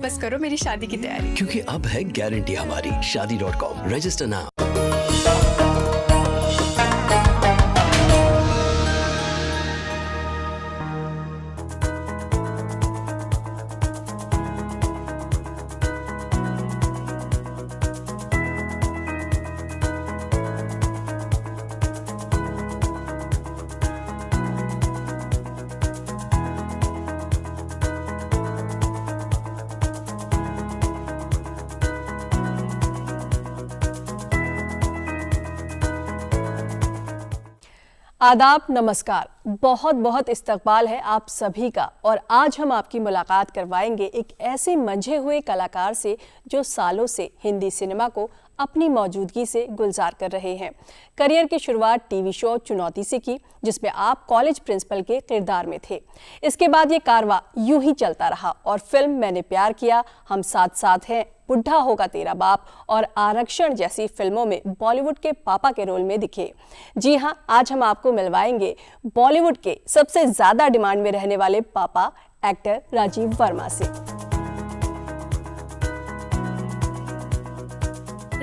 बस करो मेरी शादी की तैयारी। क्योंकि अब है गारंटी हमारी शादी.com। Register now. आदाब, नमस्कार, बहुत बहुत इस्तकबाल है आप सभी का। और आज हम आपकी मुलाकात करवाएंगे एक ऐसे मंझे हुए कलाकार से जो सालों से हिंदी सिनेमा को अपनी मौजूदगी से गुलजार कर रहे हैं। करियर की शुरुआत टीवी शो चुनौती से की, जिसमें आप कॉलेज प्रिंसिपल के किरदार में थे। इसके बाद ये कारवां यूं ही चलता रहा और फिल्म मैंने प्यार किया, हम साथ साथ हैं, बुढ़ा होगा तेरा बाप और आरक्षण जैसी फिल्मों में बॉलीवुड के पापा के रोल में दिखे। जी हाँ, आज हम आपको मिलवाएंगे बॉलीवुड के सबसे ज्यादा डिमांड में रहने वाले पापा एक्टर राजीव वर्मा से।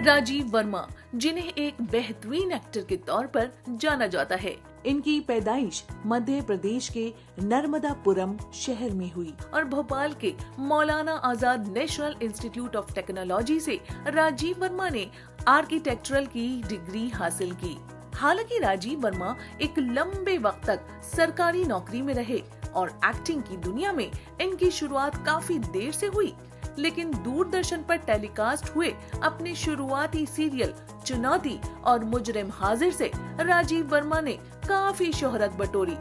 राजीव वर्मा, जिन्हें एक बेहतरीन एक्टर के तौर पर जाना जाता है। इनकी पैदाइश मध्य प्रदेश के नर्मदापुरम शहर में हुई और भोपाल के Maulana Azad national institute of technology से राजीव वर्मा ने आर्किटेक्चरल की डिग्री हासिल की। हालांकि राजीव वर्मा एक लंबे वक्त तक सरकारी नौकरी में रहे और एक्टिंग की दुनिया में इनकी शुरुआत काफी देर से हुई, लेकिन दूरदर्शन पर टेलीकास्ट हुए अपने शुरुआती सीरियल चुनौती और मुजरिम हाजिर से राजीव वर्मा ने काफी शोहरत बटोरी।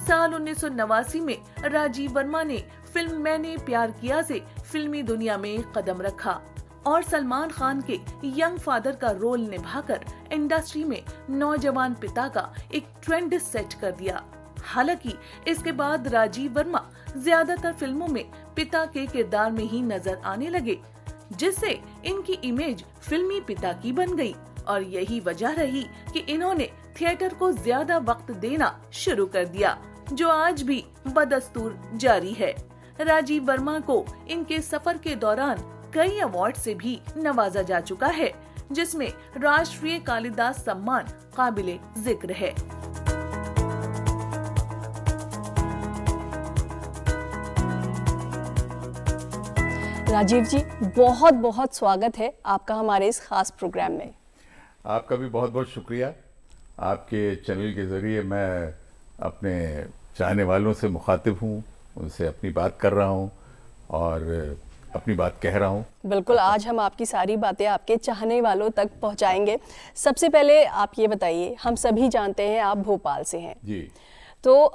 साल 1989 में राजीव वर्मा ने फिल्म मैंने प्यार किया से फिल्मी दुनिया में कदम रखा और सलमान खान के यंग फादर का रोल निभाकर इंडस्ट्री में नौजवान पिता का एक ट्रेंड सेट कर दिया। हालांकि इसके बाद राजीव वर्मा ज्यादातर फिल्मों में पिता के किरदार में ही नजर आने लगे, जिससे इनकी इमेज फिल्मी पिता की बन गई और यही वजह रही कि इन्होंने थिएटर को ज्यादा वक्त देना शुरू कर दिया, जो आज भी बदस्तूर जारी है। राजीव वर्मा को इनके सफर के दौरान कई अवार्ड से भी नवाजा जा चुका है, जिसमें राष्ट्रीय कालिदास सम्मान काबिले जिक्र है। राजीव जी, बहुत बहुत स्वागत है आपका हमारे इस खास प्रोग्राम में। आपका भी बहुत बहुत शुक्रिया। आपके चैनल के ज़रिए मैं अपने चाहने वालों से मुखातिब हूँ, उनसे अपनी बात कर रहा हूँ और अपनी बात कह रहा हूँ। बिल्कुल, आज हम आपकी सारी बातें आपके चाहने वालों तक पहुँचाएंगे। सबसे पहले आप ये बताइए, हम सभी जानते हैं आप भोपाल से हैं जी। तो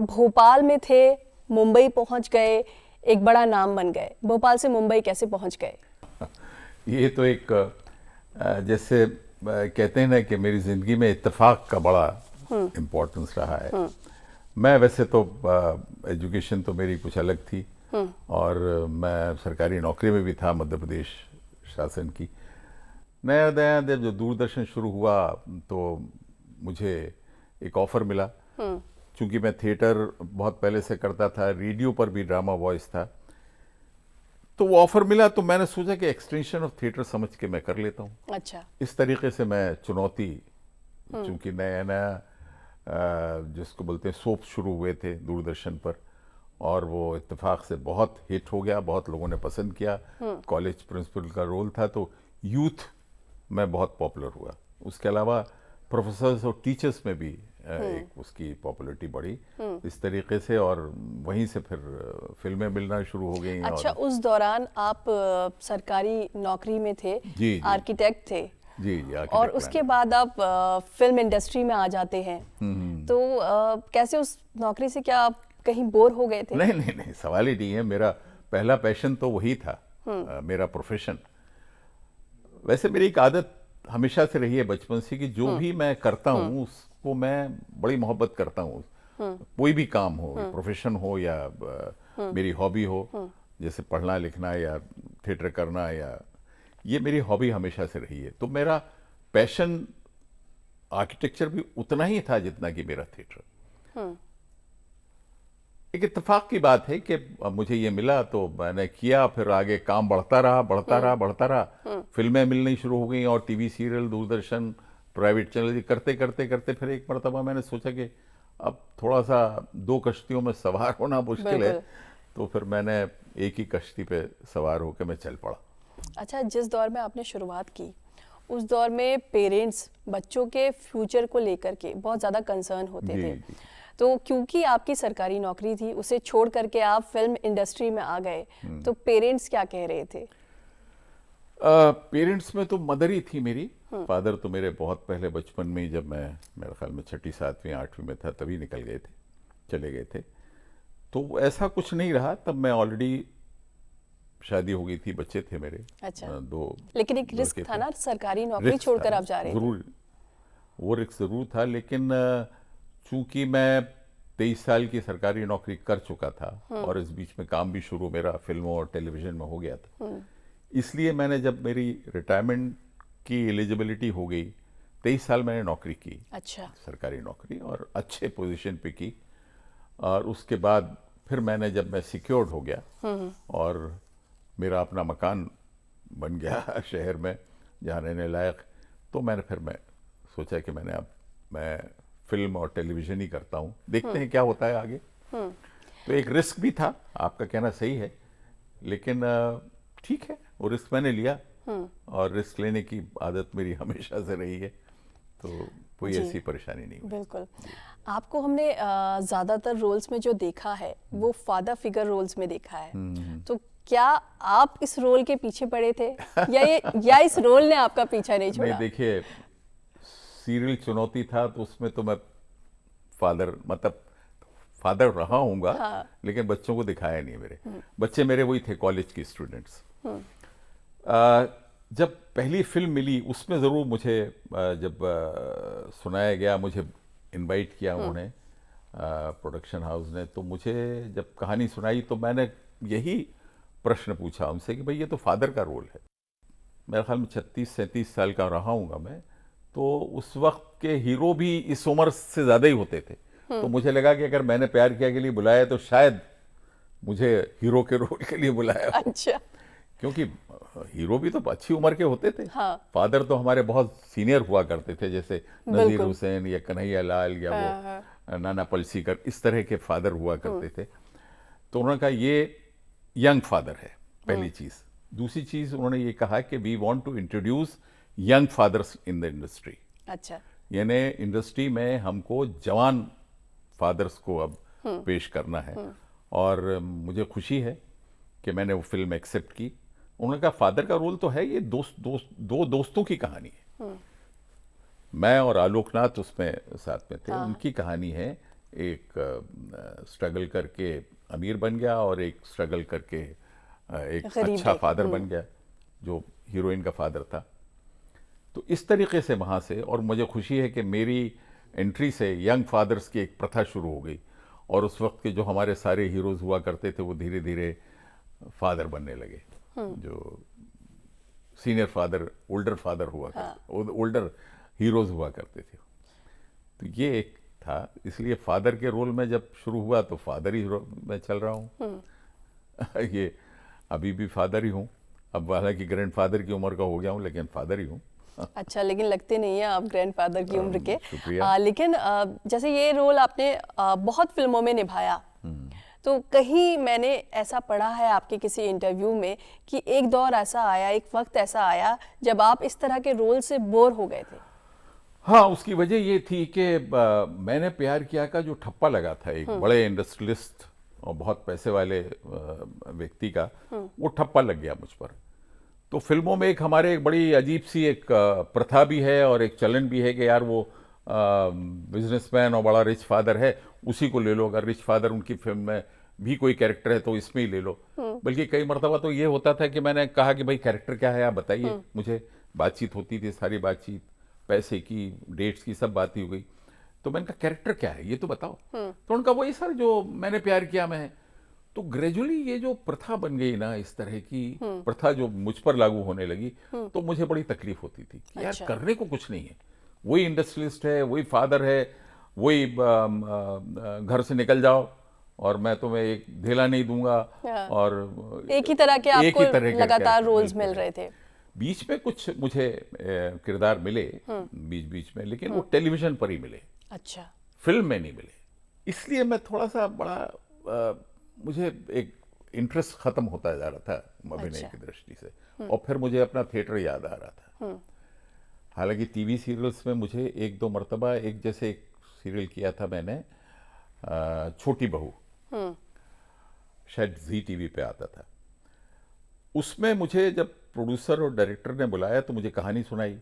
भोपाल में थे, मुंबई पहुँच गए, एक बड़ा नाम बन गए। भोपाल से मुंबई कैसे पहुंच गए? ये तो एक जैसे कहते हैं ना कि मेरी ज़िंदगी में इत्तेफाक का बड़ा इम्पोर्टेंस रहा है। मैं वैसे तो एजुकेशन तो मेरी कुछ अलग थी और मैं सरकारी नौकरी में भी था मध्य प्रदेश शासन की। नया नया जब दूरदर्शन शुरू हुआ तो मुझे एक ऑफ़र मिला। चूंकि मैं थिएटर बहुत पहले से करता था, रेडियो पर भी ड्रामा वॉइस था, तो वो ऑफर मिला तो मैंने सोचा कि एक्सटेंशन ऑफ थिएटर समझ के मैं कर लेता हूँ। अच्छा। इस तरीके से मैं चुनौती, चूंकि नया नया जिसको बोलते हैं सोप शुरू हुए थे दूरदर्शन पर और वो इत्तेफाक से बहुत हिट हो गया, बहुत लोगों ने पसंद किया। कॉलेज प्रिंसिपल का रोल था तो यूथ में बहुत पॉपुलर हुआ। उसके अलावा प्रोफेसर्स और टीचर्स में भी एक उसकी पॉपुलैरिटी बढ़ी इस तरीके से और वहीं से फिर फिल्में मिलना शुरू हो गई। अच्छा, उस दौरान आप सरकारी नौकरी में थे, जी, आर्किटेक्ट थे। जी, और उसके बाद आप फिल्म इंडस्ट्री में आ जाते हैं। तो कैसे उस नौकरी से, क्या आप कहीं बोर हो गए थे? नहीं नहीं नहीं, सवाल ही नहीं है। मेरा पहला पैशन तो वही था, मेरा प्रोफेशन। वैसे मेरी एक आदत हमेशा से रही है बचपन से कि जो भी मैं करता हूँ उसको मैं बड़ी मोहब्बत करता हूँ। कोई भी काम हो, प्रोफेशन हो या मेरी हॉबी हो, जैसे पढ़ना लिखना या थिएटर करना, या ये मेरी हॉबी हमेशा से रही है। तो मेरा पैशन आर्किटेक्चर भी उतना ही था जितना कि मेरा थिएटर। एक इत्तेफाक की बात है कि मुझे ये मिला तो मैंने किया, फिर आगे काम बढ़ता रहा। फिल्में मिलनी शुरू हो गई और TV serial, Doordarshan, private channel करते करते करते फिर एक मरतबा मैंने सोचा कि अब थोड़ा सा दो कश्तियों में सवार होना मुश्किल है, तो फिर मैंने एक ही कश्ती पे सवार होकर मैं चल पड़ा। अच्छा, जिस दौर में आपने शुरुआत की उस दौर में पेरेंट्स बच्चों के फ्यूचर को लेकर के बहुत ज़्यादा कंसर्न होते थे। जी। तो क्योंकि आपकी सरकारी नौकरी थी, उसे छोड़ करके आप फिल्म इंडस्ट्री में आ गए, तो पेरेंट्स क्या कह रहे थे? पेरेंट्स में तो मदर ही थी मेरी। फादर तो मेरे बहुत पहले बचपन में ही, जब मैं मेरे ख्याल में 6ठी 7वीं 8वीं में था, तभी निकल गए थे, चले गए थे। तो ऐसा कुछ नहीं रहा, तब मैं ऑलरेडी शादी हो गई थी, बच्चे थे मेरे। अच्छा। 2 लेकिन एक रिस्क था ना, सरकारी नौकरी छोड़कर आप जा रहे थे। जरूर, वो रिस्क जरूर था, लेकिन चूंकि मैं 23 साल की सरकारी नौकरी कर चुका था और इस बीच में काम भी शुरू मेरा फिल्मों और टेलीविजन में हो गया था, इसलिए मैंने, जब मेरी रिटायरमेंट की एलिजिबिलिटी हो गई, 23 साल मैंने नौकरी की। अच्छा। सरकारी नौकरी, और अच्छे पोजीशन पे की। और उसके बाद फिर मैंने, जब मैं सिक्योर्ड हो गया और मेरा अपना मकान बन गया शहर में जहाँ रहने लायक, तो मैं सोचा कि मैं फिल्म और टेलीविजन ही करता हूँ, देखते हैं क्या होता है आगे। तो एक रिस्क भी था, आपका कहना सही है, लेकिन ठीक है, वो रिस्क मैंने लिया और रिस्क लेने की आदत मेरी हमेशा से रही है, तो कोई ऐसी परेशानी नहीं हुई। बिल्कुल। आपको हमने ज़्यादातर रोल्स में जो देखा है वो फादर फिगर रोल्स में देखा है, तो क्या आप इस रोल के पीछे पड़े थे या इस रोल ने आपका पीछा नहीं छोड़ा? नहीं, देखिए, सीरियल चुनौती था तो उसमें तो मैं फादर रहा हूँगा। हाँ। लेकिन बच्चों को दिखाया नहीं। मेरे बच्चे मेरे वही थे, कॉलेज के स्टूडेंट्स। जब पहली फिल्म मिली उसमें ज़रूर मुझे, जब सुनाया गया, मुझे इनवाइट किया उन्होंने, प्रोडक्शन हाउस ने, तो मुझे जब कहानी सुनाई तो मैंने यही प्रश्न पूछा उनसे कि भाई ये तो फादर का रोल है। मेरे ख्याल में 36-37 साल का रहा हूँगा मैं, तो उस वक्त के हीरो भी इस उम्र से ज़्यादा ही होते थे। तो मुझे लगा कि अगर मैंने प्यार किया के लिए बुलाया तो शायद मुझे हीरो के रोल के लिए बुलाया। अच्छा। क्योंकि हीरो भी तो अच्छी उम्र के होते थे। हाँ। फादर तो हमारे बहुत सीनियर हुआ करते थे, जैसे नजीर हुसैन या कन्हैया लाल या वो नाना पलसीकर, इस तरह के फादर हुआ करते थे। तो उन्होंने कहा ये यंग फादर है, पहली चीज। दूसरी चीज उन्होंने ये कहा कि we want to introduce young fathers in the industry. अच्छा। यानी इंडस्ट्री में हमको जवान फादर्स को अब पेश करना है, और मुझे खुशी है कि मैंने वो फिल्म एक्सेप्ट की। उन्होंने कहा फादर का रोल तो है, ये दो दोस्तों की कहानी है। मैं और आलोकनाथ उसमें साथ में थे। उनकी कहानी है, एक स्ट्रगल करके अमीर बन गया और एक स्ट्रगल करके एक अच्छा फादर बन गया, जो हीरोइन का फादर था। तो इस तरीके से वहाँ से, और मुझे खुशी है कि मेरी एंट्री से यंग फादर्स की एक प्रथा शुरू हो गई, और उस वक्त के जो हमारे सारे हीरोज हुआ करते थे वो धीरे धीरे फादर बनने लगे, जो सीनियर फादर, ओल्डर फादर हुआ करते, ओल्डर हीरोज हुआ करते थे। तो ये एक था, इसलिए फादर के रोल में जब शुरू हुआ तो फादर ही मैं चल रहा हूँ। ये अभी भी फादर ही हूँ, अब हालांकि ग्रैंडफादर की उम्र का हो गया हूँ, लेकिन फादर ही हूँ। अच्छा, लेकिन लगते नहीं है आप ग्रैंडफादर की उम्र के। शुक्रिया। लेकिन जैसे ये रोल आपने बहुत फिल्मों में निभाया, तो कहीं मैंने ऐसा पढ़ा है आपके किसी इंटरव्यू में कि एक दौर ऐसा आया, एक वक्त ऐसा आया जब आप इस तरह के रोल से बोर हो गए थे। हाँ, उसकी वजह ये थी कि मैंने प्यार किया का जो ठप्पा लगा था एक बड़े इंडस्ट्रियलिस्ट और बहुत पैसे वाले व्यक्ति का, वो ठप्पा लग गया मुझ पर। तो फिल्मों में एक हमारे एक बड़ी अजीब सी एक प्रथा भी है और एक चलन भी है कि यार वो बिजनेसमैन और बड़ा रिच फादर है, उसी को ले लो। अगर रिच फादर उनकी फिल्म में भी कोई कैरेक्टर है तो इसमें ही ले लो। बल्कि कई मरतबा तो ये होता था कि मैंने कहा कि भाई कैरेक्टर क्या है आप बताइए मुझे। बातचीत होती थी, सारी बातचीत पैसे की, डेट्स की, सब बात ही हो गई। तो मैंने कहा कैरेक्टर क्या है ये तो बताओ। तो उनका वही सर जो मैंने प्यार किया मैं। तो ग्रेजुअली ये जो प्रथा बन गई ना, इस तरह की प्रथा जो मुझ पर लागू होने लगी, तो मुझे बड़ी तकलीफ होती थी कि यार करने को कुछ नहीं है। वही इंडस्ट्रियलिस्ट है, वही फादर है, वही घर से निकल जाओ और मैं तुम्हें एक ढेला नहीं दूंगा, हाँ। और एक ही तरह के एक ही आपको तरह के लगातार character रोल्स मिलते मिल रहे थे। बीच में कुछ मुझे किरदार मिले बीच बीच में, लेकिन वो टेलीविजन पर ही मिले, अच्छा। फिल्म में नहीं मिले। इसलिए मैं थोड़ा सा बड़ा मुझे एक इंटरेस्ट खत्म होता जा रहा था अभिनय अच्छा। की दृष्टि से, और फिर मुझे अपना थिएटर याद आ रहा था। हालांकि टीवी सीरियल्स में मुझे एक दो मर्तबा, एक जैसे एक सीरियल किया था मैंने, छोटी बहू, शायद जी टीवी पे आता था। उसमें मुझे जब प्रोड्यूसर और डायरेक्टर ने बुलाया तो मुझे कहानी सुनाई,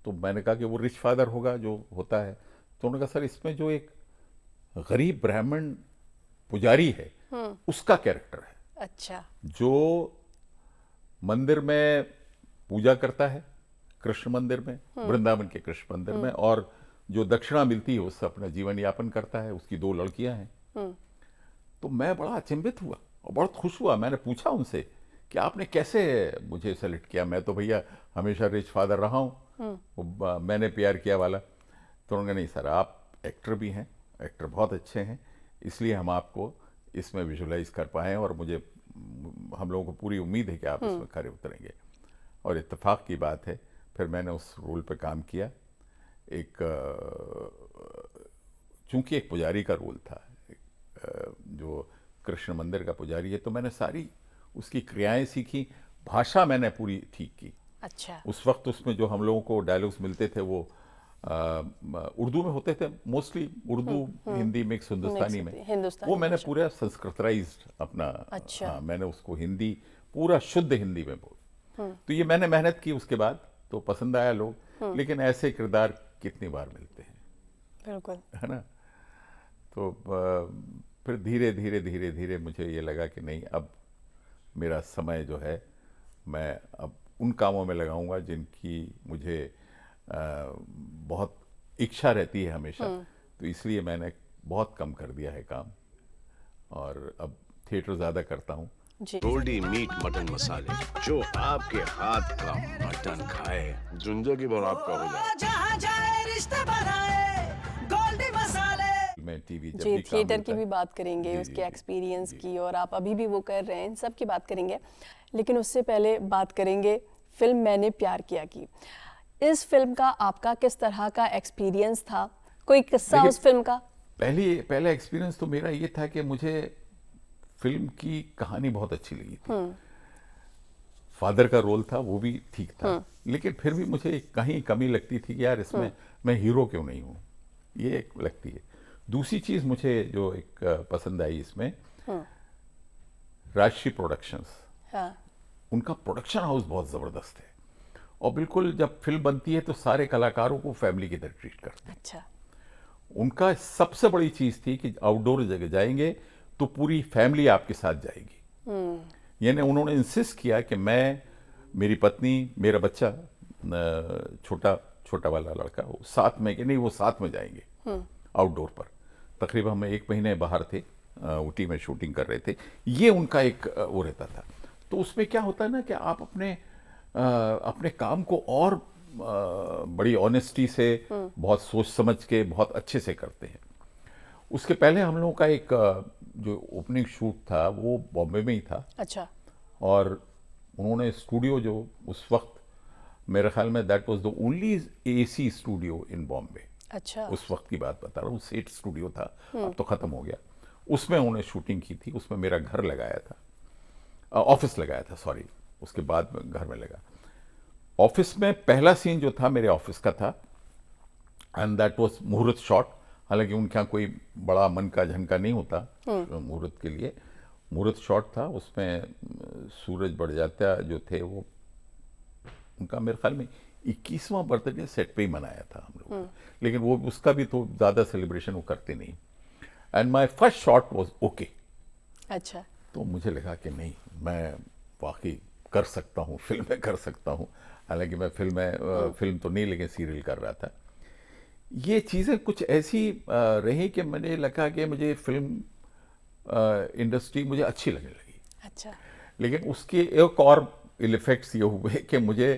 तो मैंने कहा कि वो रिच फादर होगा जो होता है। तो उन्होंने कहा सर इसमें जो एक गरीब ब्राह्मण पुजारी है उसका कैरेक्टर है, अच्छा। जो मंदिर में पूजा करता है, कृष्ण मंदिर में, वृंदावन के कृष्ण मंदिर में, और जो दक्षिणा मिलती है उससे अपना जीवन यापन करता है। उसकी 2 लड़कियां हैं। तो मैं बड़ा अचंभित हुआ और बहुत खुश हुआ। मैंने पूछा उनसे कि आपने कैसे मुझे सेलेक्ट किया, मैं तो भैया हमेशा रिच फादर रहा हूँ, मैंने प्यार किया वाला। तो उन्होंने नहीं सर, आप एक्टर भी हैं, एक्टर बहुत अच्छे हैं, इसलिए हम आपको इसमें विजुलाइज कर पाए, और हम लोगों को पूरी उम्मीद है कि आप इसमें खरे उतरेंगे। और इत्तेफाक की बात है, फिर मैंने उस रोल पे काम किया। एक चूंकि एक पुजारी का रोल था, जो कृष्ण मंदिर का पुजारी है, तो मैंने सारी उसकी क्रियाएं सीखी, भाषा मैंने पूरी ठीक की। अच्छा। उस वक्त उसमें जो हम लोगों को डायलॉग्स मिलते थे वो उर्दू में होते थे, मोस्टली उर्दू हिंदी मिक्स हिंदुस्तानी में, वो मैंने पूरा संस्कृतराइज्ड अपना। अच्छा। हाँ, मैंने उसको हिंदी पूरा शुद्ध हिंदी में बोल। तो ये मैंने मेहनत की, उसके बाद तो पसंद आया लोग, लेकिन ऐसे किरदार कितनी बार मिलते हैं, बिल्कुल, है ना। तो फिर धीरे धीरे धीरे धीरे मुझे ये लगा कि नहीं, अब मेरा समय जो है मैं अब उन कामों में लगाऊंगा जिनकी मुझे बहुत इच्छा रहती है हमेशा। तो इसलिए मैंने बहुत कम कर दिया है काम, और अब थिएटर ज़्यादा करता हूँ। जी। गोल्डी मीट मटन मसाले, जो आपके हाथ का मटन खाए जिंदगी भर आपका हो जाए। जहाँ जाए रिश्ते बनाए गोल्डी मसाले। मैं टीवी जब जी, भी काम थिएटर मिलता की भी है- बात करेंगे, जी, उसके जी, एक्सपीरियंस जी। की, और आप अभी भी वो कर रहे हैं, इन सब की बात करेंगे। लेकिन उससे पहले बात करेंगे फिल्म मैंने प्यार किया की। इस फिल्म का आपका किस तरह का एक्सपीरियंस था? कोई किस्सा देखिए, उस फिल्म का? पहला एक्सपीरियंस तो मेरा ये था कि मुझे फिल्म की कहानी बहुत अच्छी लगी थी। फादर का रोल था, वो भी ठीक था, लेकिन फिर भी मुझे कहीं कमी लगती थी कि यार इसमें मैं हीरो क्यों नहीं हूँ, ये एक लगती है। दूसरी चीज मुझे जो एक पसंद आई इसमें, राजश्री प्रोडक्शंस, हाँ। उनका प्रोडक्शन हाउस बहुत जबरदस्त है, और बिल्कुल जब फिल्म बनती है तो सारे कलाकारों को फैमिली की तरह ट्रीट करते हैं। अच्छा। उनका सबसे बड़ी चीज थी कि आउटडोर जगह जाएंगे तो पूरी फैमिली आपके साथ जाएगी। यानी उन्होंने इंसिस्ट किया कि मैं, मेरी पत्नी, मेरा बच्चा, छोटा छोटा वाला लड़का, वो साथ में, कि नहीं वो साथ में जाएंगे आउटडोर पर। तकरीबन हम 1 महीने बाहर थे, ऊटी में शूटिंग कर रहे थे। ये उनका एक वो रहता था। तो उसमें क्या होता है ना कि आप अपने काम को और बड़ी ऑनेस्टी से, बहुत सोच समझ के, बहुत अच्छे से करते हैं। उसके पहले हम लोगों का एक जो ओपनिंग शूट था वो बॉम्बे में ही था। अच्छा। और उन्होंने स्टूडियो जो उस वक्त, मेरे ख्याल में that was the only AC studio in Bombay. अच्छा। उस वक्त की बात बता रहा हूँ, सेट स्टूडियो था, अब तो खत्म हो गया। उसमें उन्होंने शूटिंग की थी, उसमें मेरा घर लगाया था, ऑफिस लगाया था, सॉरी, उसके बाद में घर में लगा। ऑफिस में पहला सीन जो था मेरे ऑफिस का था, एंड दैट वाज मुहूर्त शॉट। हालांकि उनके यहाँ कोई बड़ा मन का झनका नहीं होता मुहूर्त के लिए, मुहूर्त शॉट था। उसमें सूरज बड़जात्या जो थे, वो उनका मेरे ख्याल में 21वां बर्थडे सेट पे ही मनाया था हम लोग, लेकिन वो उसका भी तो ज़्यादा सेलिब्रेशन वो करते नहीं। And my first shot was okay. अच्छा। तो मुझे लगा कि नहीं, मैं वाकई कर सकता हूँ, फिल्में कर सकता हूँ। हालांकि मैं फिल्म तो नहीं, लेकिन सीरियल कर रहा था। ये चीज़ें कुछ ऐसी रही कि मुझे लगा कि मुझे फिल्म इंडस्ट्री मुझे अच्छी लगने लगी। अच्छा। लेकिन उसके एक और इफेक्ट्स ये हुए कि मुझे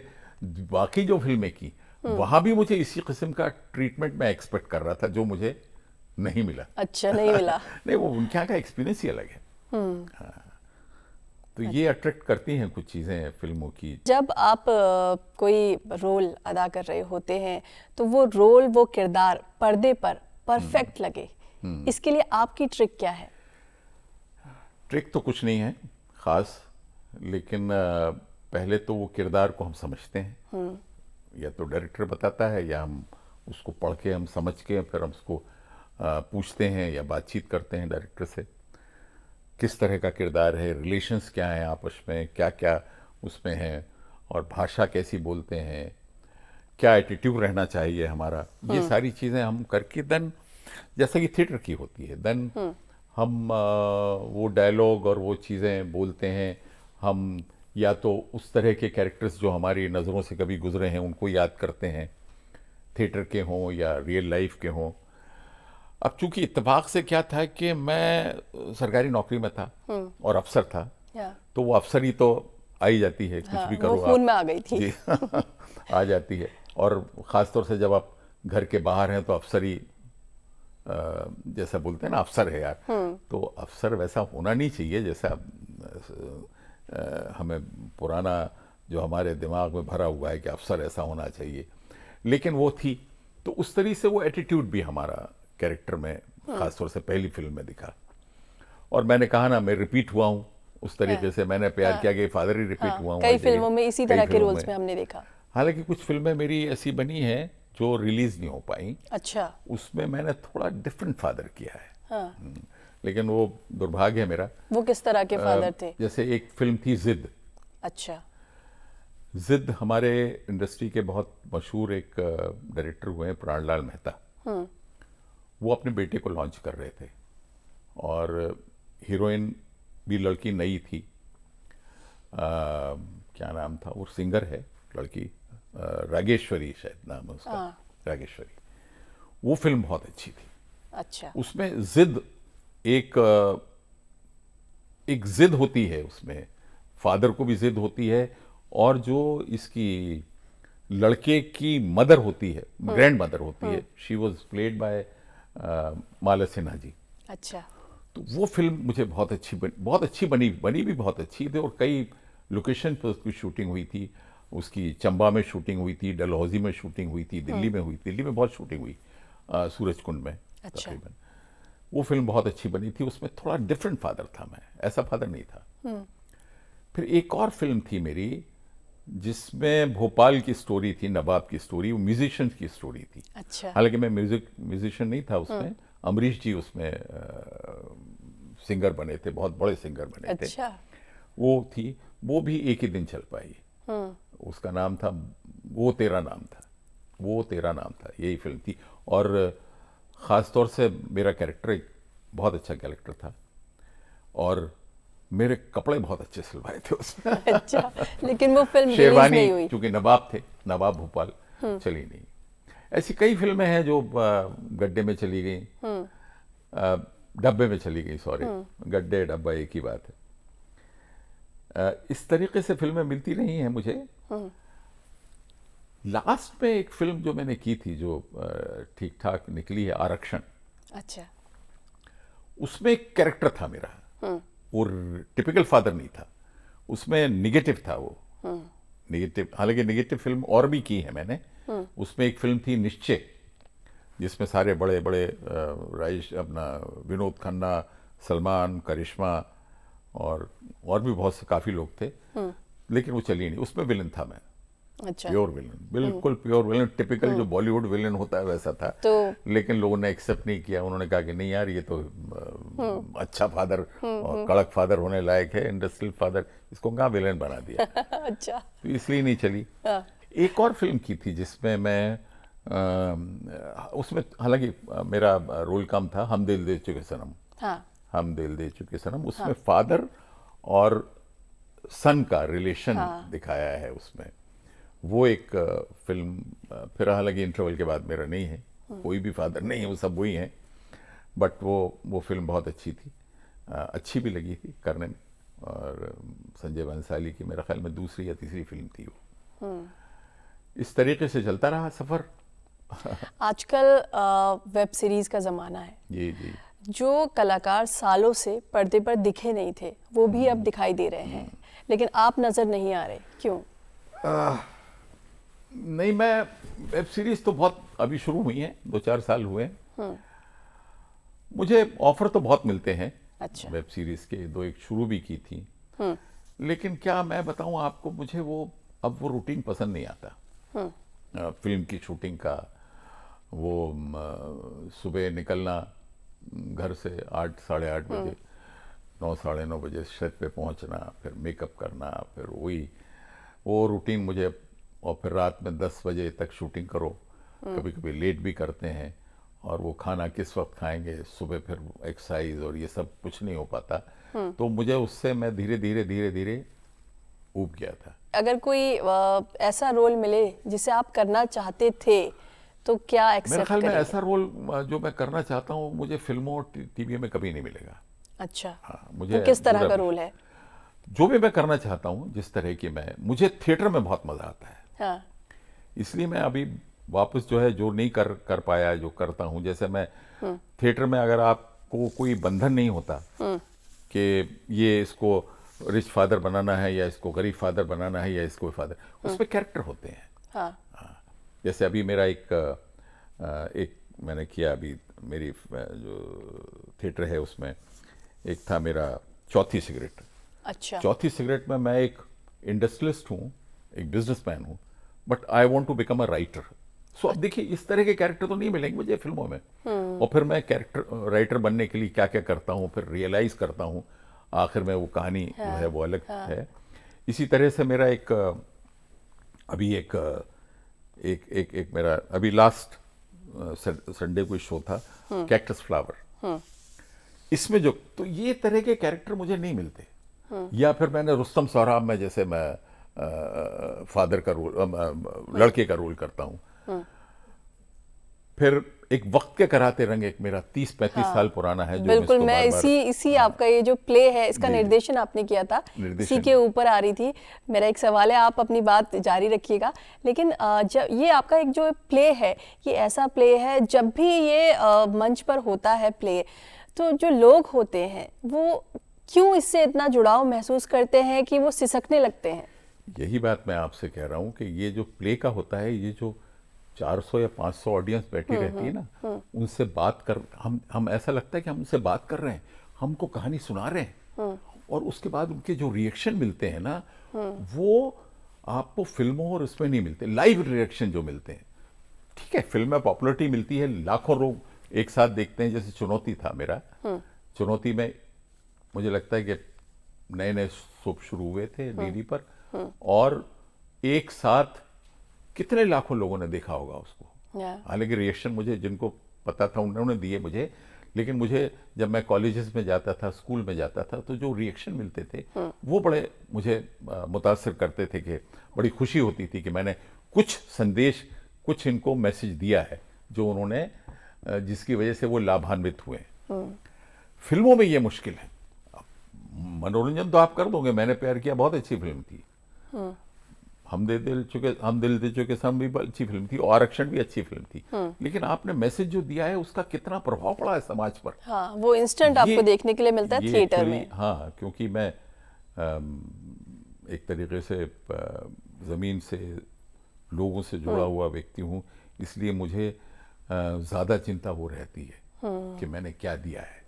बाकी जो फिल्में की, वहाँ भी मुझे इसी किस्म का ट्रीटमेंट मैं एक्सपेक्ट कर रहा था जो मुझे नहीं मिला। अच्छा, नहीं मिला। नहीं, वो उनके यहाँ का एक्सपीरियंस ही अलग है। हाँ। तो ये अट्रैक्ट करती हैं कुछ चीज़ें फिल्मों की। जब आप कोई रोल अदा कर रहे होते हैं तो वो रोल, वो किरदार पर्दे पर परफेक्ट लगे, इसके लिए आपकी ट्रिक क्या है? ट्रिक तो कुछ नहीं है ख़ास, लेकिन पहले तो वो किरदार को हम समझते हैं, या तो डायरेक्टर बताता है या हम उसको पढ़ के, हम समझ के फिर हम उसको पूछते हैं या बातचीत करते हैं डायरेक्टर से, किस तरह का किरदार है, रिलेशंस क्या हैं आपस में, क्या क्या उसमें है, और भाषा कैसी बोलते हैं, क्या एटीट्यूड रहना चाहिए हमारा, ये सारी चीज़ें हम करके देन, जैसा कि थिएटर की होती है, देन हम वो डायलॉग और वो चीज़ें बोलते हैं। हम या तो उस तरह के कैरेक्टर्स जो हमारी नज़रों से कभी गुजरे हैं उनको याद करते हैं, थिएटर के हों या रियल लाइफ के हों। अब चूंकि इत्तेफाक से क्या था कि मैं सरकारी नौकरी में था और अफसर था, तो वो अफसरी तो आ ही जाती है, कुछ भी करो वो खून में आ गई थी। जी आ जाती है। और ख़ास तौर से जब आप घर के बाहर हैं तो अफसरी, जैसा बोलते हैं ना, अफसर है यार, तो अफसर वैसा होना नहीं चाहिए जैसा हमें पुराना जो हमारे दिमाग में भरा हुआ है कि अफसर ऐसा होना चाहिए, लेकिन वो थी। तो उस तरीके से वो एटीट्यूड भी हमारा कैरेक्टर में खासतौर से पहली फिल्म में दिखा। और मैंने कहा ना, मैं रिपीट हुआ हूँ उस तरीके से, मैंने प्यार किया कि फादर ही रिपीट हुआ हूँ कई फिल्मों में इसी तरह के रोल्स में हमने देखा। हालांकि कुछ फिल्में मेरी ऐसी बनी हैं जो रिलीज नहीं हो पाई, अच्छा, उसमें मैंने थोड़ा डिफरेंट फादर किया है। लेकिन वो दुर्भाग्य है मेरा। वो किस तरह के फादर थे? जैसे एक फिल्म थी जिद। अच्छा, जिद हमारे इंडस्ट्री के बहुत मशहूर एक डायरेक्टर हुए हैं, प्राणलाल मेहता। वो अपने बेटे को लॉन्च कर रहे थे और हीरोइन भी लड़की नई थी, क्या नाम था, वो सिंगर है लड़की, रागेश्वरी शायद नाम है उसका, रागेश्वरी। वो फिल्म बहुत अच्छी थी। अच्छा, उसमें जिद एक जिद होती है, उसमें फादर को भी जिद होती है, और जो इसकी लड़के की मदर होती है, ग्रैंड मदर होती है, she was played by Mala Sinha ji. अच्छा, तो वो फिल्म मुझे बहुत अच्छी बनी भी बहुत अच्छी थी, और कई लोकेशन पर उसकी शूटिंग हुई थी। उसकी चंबा में शूटिंग हुई थी, डलहौजी में शूटिंग हुई थी, दिल्ली में हुई, दिल्ली में बहुत शूटिंग हुई, सूरजकुंड में तकरीबन। वो फिल्म बहुत अच्छी बनी थी। उसमें थोड़ा डिफरेंट फादर था, मैं ऐसा फादर नहीं था। फिर एक और फिल्म थी मेरी जिसमें भोपाल की स्टोरी थी, नवाब की स्टोरी, वो म्यूजिशियन की स्टोरी थी। अच्छा, हालांकि मैं म्यूजिशियन नहीं था उसमें, अमरीश जी उसमें सिंगर बने थे, बहुत बड़े सिंगर बने थे। अच्छा, वो थी, वो भी एक ही दिन चल पाई। उसका नाम था वो तेरा नाम था, वो तेरा नाम था, यही फिल्म थी। और ख़ास तौर से मेरा कैरेक्टर एक बहुत अच्छा कैरेक्टर था, और मेरे कपड़े बहुत अच्छे सिलवाए थे उसमें। अच्छा, लेकिन वो फिल्म रिलीज शेरवानी, नहीं हुई। क्योंकि नवाब थे, नवाब भोपाल चली नहीं। ऐसी कई फिल्में हैं जो गड्ढे में चली गई, डब्बे में चली गई, सॉरी, गड्ढे डब्बा एक ही बात है। इस तरीके से फिल्में मिलती रही हैं मुझे। लास्ट में एक फिल्म जो मैंने की थी जो ठीक ठाक निकली है, आरक्षण। अच्छा, उसमें एक कैरेक्टर था मेरा, और टिपिकल फादर नहीं था, उसमें निगेटिव था वो, निगेटिव। हालांकि निगेटिव फिल्म और भी की है मैंने। उसमें एक फिल्म थी निश्चय, जिसमें सारे बड़े बड़े राइश, अपना विनोद खन्ना, सलमान, करिश्मा और भी बहुत से काफ़ी लोग थे, लेकिन वो चली नहीं। उसमें विलन था मैं, अच्छा, प्योर विलन, बिल्कुल प्योर विलन, टिपिकल जो बॉलीवुड विलन होता है वैसा था। लेकिन लोगों ने एक्सेप्ट नहीं किया, उन्होंने कहा कि नहीं यार, ये तो अच्छा फादर और कड़क फादर होने लायक है, इंडस्ट्रियल फादर, इसको कहाँ विलन बना दिया। अच्छा, तो इसलिए नहीं चली। एक और फिल्म की थी जिसमें मैं उसमें हालांकि मेरा रोल कम था, हम दिल दे चुके सनम। हाँ, हम दिल दे चुके सनम, उसमें फादर और सन का रिलेशन दिखाया है उसमें। वो एक फिल्म, फिर हालांकि इंटरवल के बाद मेरा नहीं है, कोई भी फादर नहीं है, वो सब वही हैं, बट वो फिल्म बहुत अच्छी थी, अच्छी भी लगी थी करने में। और संजय बंसाली की मेरा ख्याल में दूसरी या तीसरी फिल्म थी वो। इस तरीके से चलता रहा सफ़र। आजकल वेब सीरीज का ज़माना है। जी जी। जो कलाकार सालों से पर्दे पर दिखे नहीं थे वो भी अब दिखाई दे रहे हैं, लेकिन आप नज़र नहीं आ रहे, क्यों? नहीं, मैं वेब सीरीज तो बहुत अभी शुरू हुई हैं, 2-4 साल हुए हैं। मुझे ऑफर तो बहुत मिलते हैं। अच्छा। वेब सीरीज के 2-1 शुरू भी की थी, लेकिन क्या मैं बताऊं आपको, मुझे अब वो रूटीन पसंद नहीं आता। फिल्म की शूटिंग का वो सुबह निकलना घर से 8 साढ़े 8 बजे, 9 साढ़े 9 बजे सेट पे पहुंचना, फिर मेकअप करना, फिर वो रूटीन मुझे, और फिर रात में 10 बजे तक शूटिंग करो, कभी कभी लेट भी करते हैं, और वो खाना किस वक्त खाएंगे, सुबह फिर एक्सरसाइज और ये सब कुछ नहीं हो पाता। तो मुझे उससे मैं धीरे धीरे ऊब गया था। अगर कोई ऐसा रोल मिले जिसे आप करना चाहते थे तो क्या मेरे एक्सेप्ट ख्याल में करेंगे? ऐसा रोल जो मैं करना चाहता हूँ मुझे फिल्मों और टीवी में कभी नहीं मिलेगा। अच्छा। हाँ, मुझे तो किस तरह पूरा का रोल है? जो भी मैं करना चाहता हूँ, जिस तरह की मुझे थिएटर में बहुत मजा आता है। हाँ। इसलिए मैं अभी वापस जो है, जो नहीं कर पाया, जो करता हूँ, जैसे मैं थिएटर में, अगर आपको कोई बंधन नहीं होता कि ये इसको रिच फादर बनाना है या इसको गरीब फादर बनाना है या इसको फादर, उसमें कैरेक्टर होते हैं। हाँ। जैसे अभी मेरा एक मैंने किया, अभी मेरी जो थिएटर है उसमें एक था मेरा चौथी सिगरेट। अच्छा। चौथी सिगरेट में मैं एक इंडस्ट्रियलिस्ट हूँ, एक बिजनेसमैन हूँ, but I want to become a writer. So अब देखिए, इस तरह के कैरेक्टर तो नहीं मिलेंगे मुझे फिल्मों में। और फिर मैं कैरेक्टर राइटर बनने के लिए क्या क्या करता हूँ, फिर रियलाइज करता हूँ आखिर में वो कहानी जो है वो अलग है। इसी तरह से मेरा अभी एक मेरा अभी लास्ट संडे को शो था, कैक्टस फ्लावर। इसमें जो, तो ये तरह के कैरेक्टर मुझे नहीं मिलते। या फिर मैंने रुस्तम सोहराब में, जैसे मैं फादर का रोल, लड़के का रोल करता हूँ। फिर एक वक्त के कराते रंग, एक मेरा 30-35 साल पुराना है, जो बिल्कुल, इसको मैं बार-बार- इसी आपका ये जो प्ले है इसका निर्देशन आपने किया था, इसी के ऊपर आ रही थी। मेरा एक सवाल है, आप अपनी बात जारी रखिएगा। लेकिन जब ये आपका एक जो प्ले है, ये ऐसा प्ले है, जब भी ये मंच पर होता है प्ले, तो जो लोग होते हैं वो क्यों इससे इतना जुड़ाव महसूस करते हैं कि वो सिसकने लगते हैं? यही बात मैं आपसे कह रहा हूँ कि ये जो प्ले का होता है, ये जो 400 या 500 ऑडियंस बैठी रहती है ना, उनसे बात कर, हम ऐसा लगता है कि हम उनसे बात कर रहे हैं, हमको कहानी सुना रहे हैं, और उसके बाद उनके जो रिएक्शन मिलते हैं ना, वो आपको फिल्मों और उसमें नहीं मिलते। लाइव रिएक्शन जो मिलते हैं, ठीक है, फिल्म में पॉपुलरिटी मिलती है, लाखों लोग एक साथ देखते हैं। जैसे चुनौती था मेरा, चुनौती में मुझे लगता है कि नए शो शुरू हुए थे डीडी पर, और एक साथ कितने लाखों लोगों ने देखा होगा उसको। हालांकि रिएक्शन मुझे जिनको पता था उन्होंने दिए मुझे, लेकिन मुझे जब मैं कॉलेजेस में जाता था, स्कूल में जाता था, तो जो रिएक्शन मिलते थे वो बड़े मुझे मुतासिर करते थे, कि बड़ी खुशी होती थी कि मैंने कुछ संदेश, कुछ इनको मैसेज दिया है जो उन्होंने, जिसकी वजह से वो लाभान्वित हुए। फिल्मों में ये मुश्किल है। मनोरंजन तो आप कर दोगे, मैंने प्यार किया बहुत अच्छी फिल्म थी, हम दिल दे चुके सम भी अच्छी फिल्म थी, और आरक्षण भी अच्छी फिल्म थी, लेकिन आपने मैसेज जो दिया है उसका कितना प्रभाव पड़ा है समाज पर। हाँ, वो इंस्टेंट आपको देखने के लिए मिलता है थिएटर में। हाँ, क्योंकि मैं एक तरीके से जमीन से, लोगों से जुड़ा हुआ व्यक्ति हूँ, इसलिए मुझे ज्यादा चिंता वो रहती है कि मैंने क्या दिया है।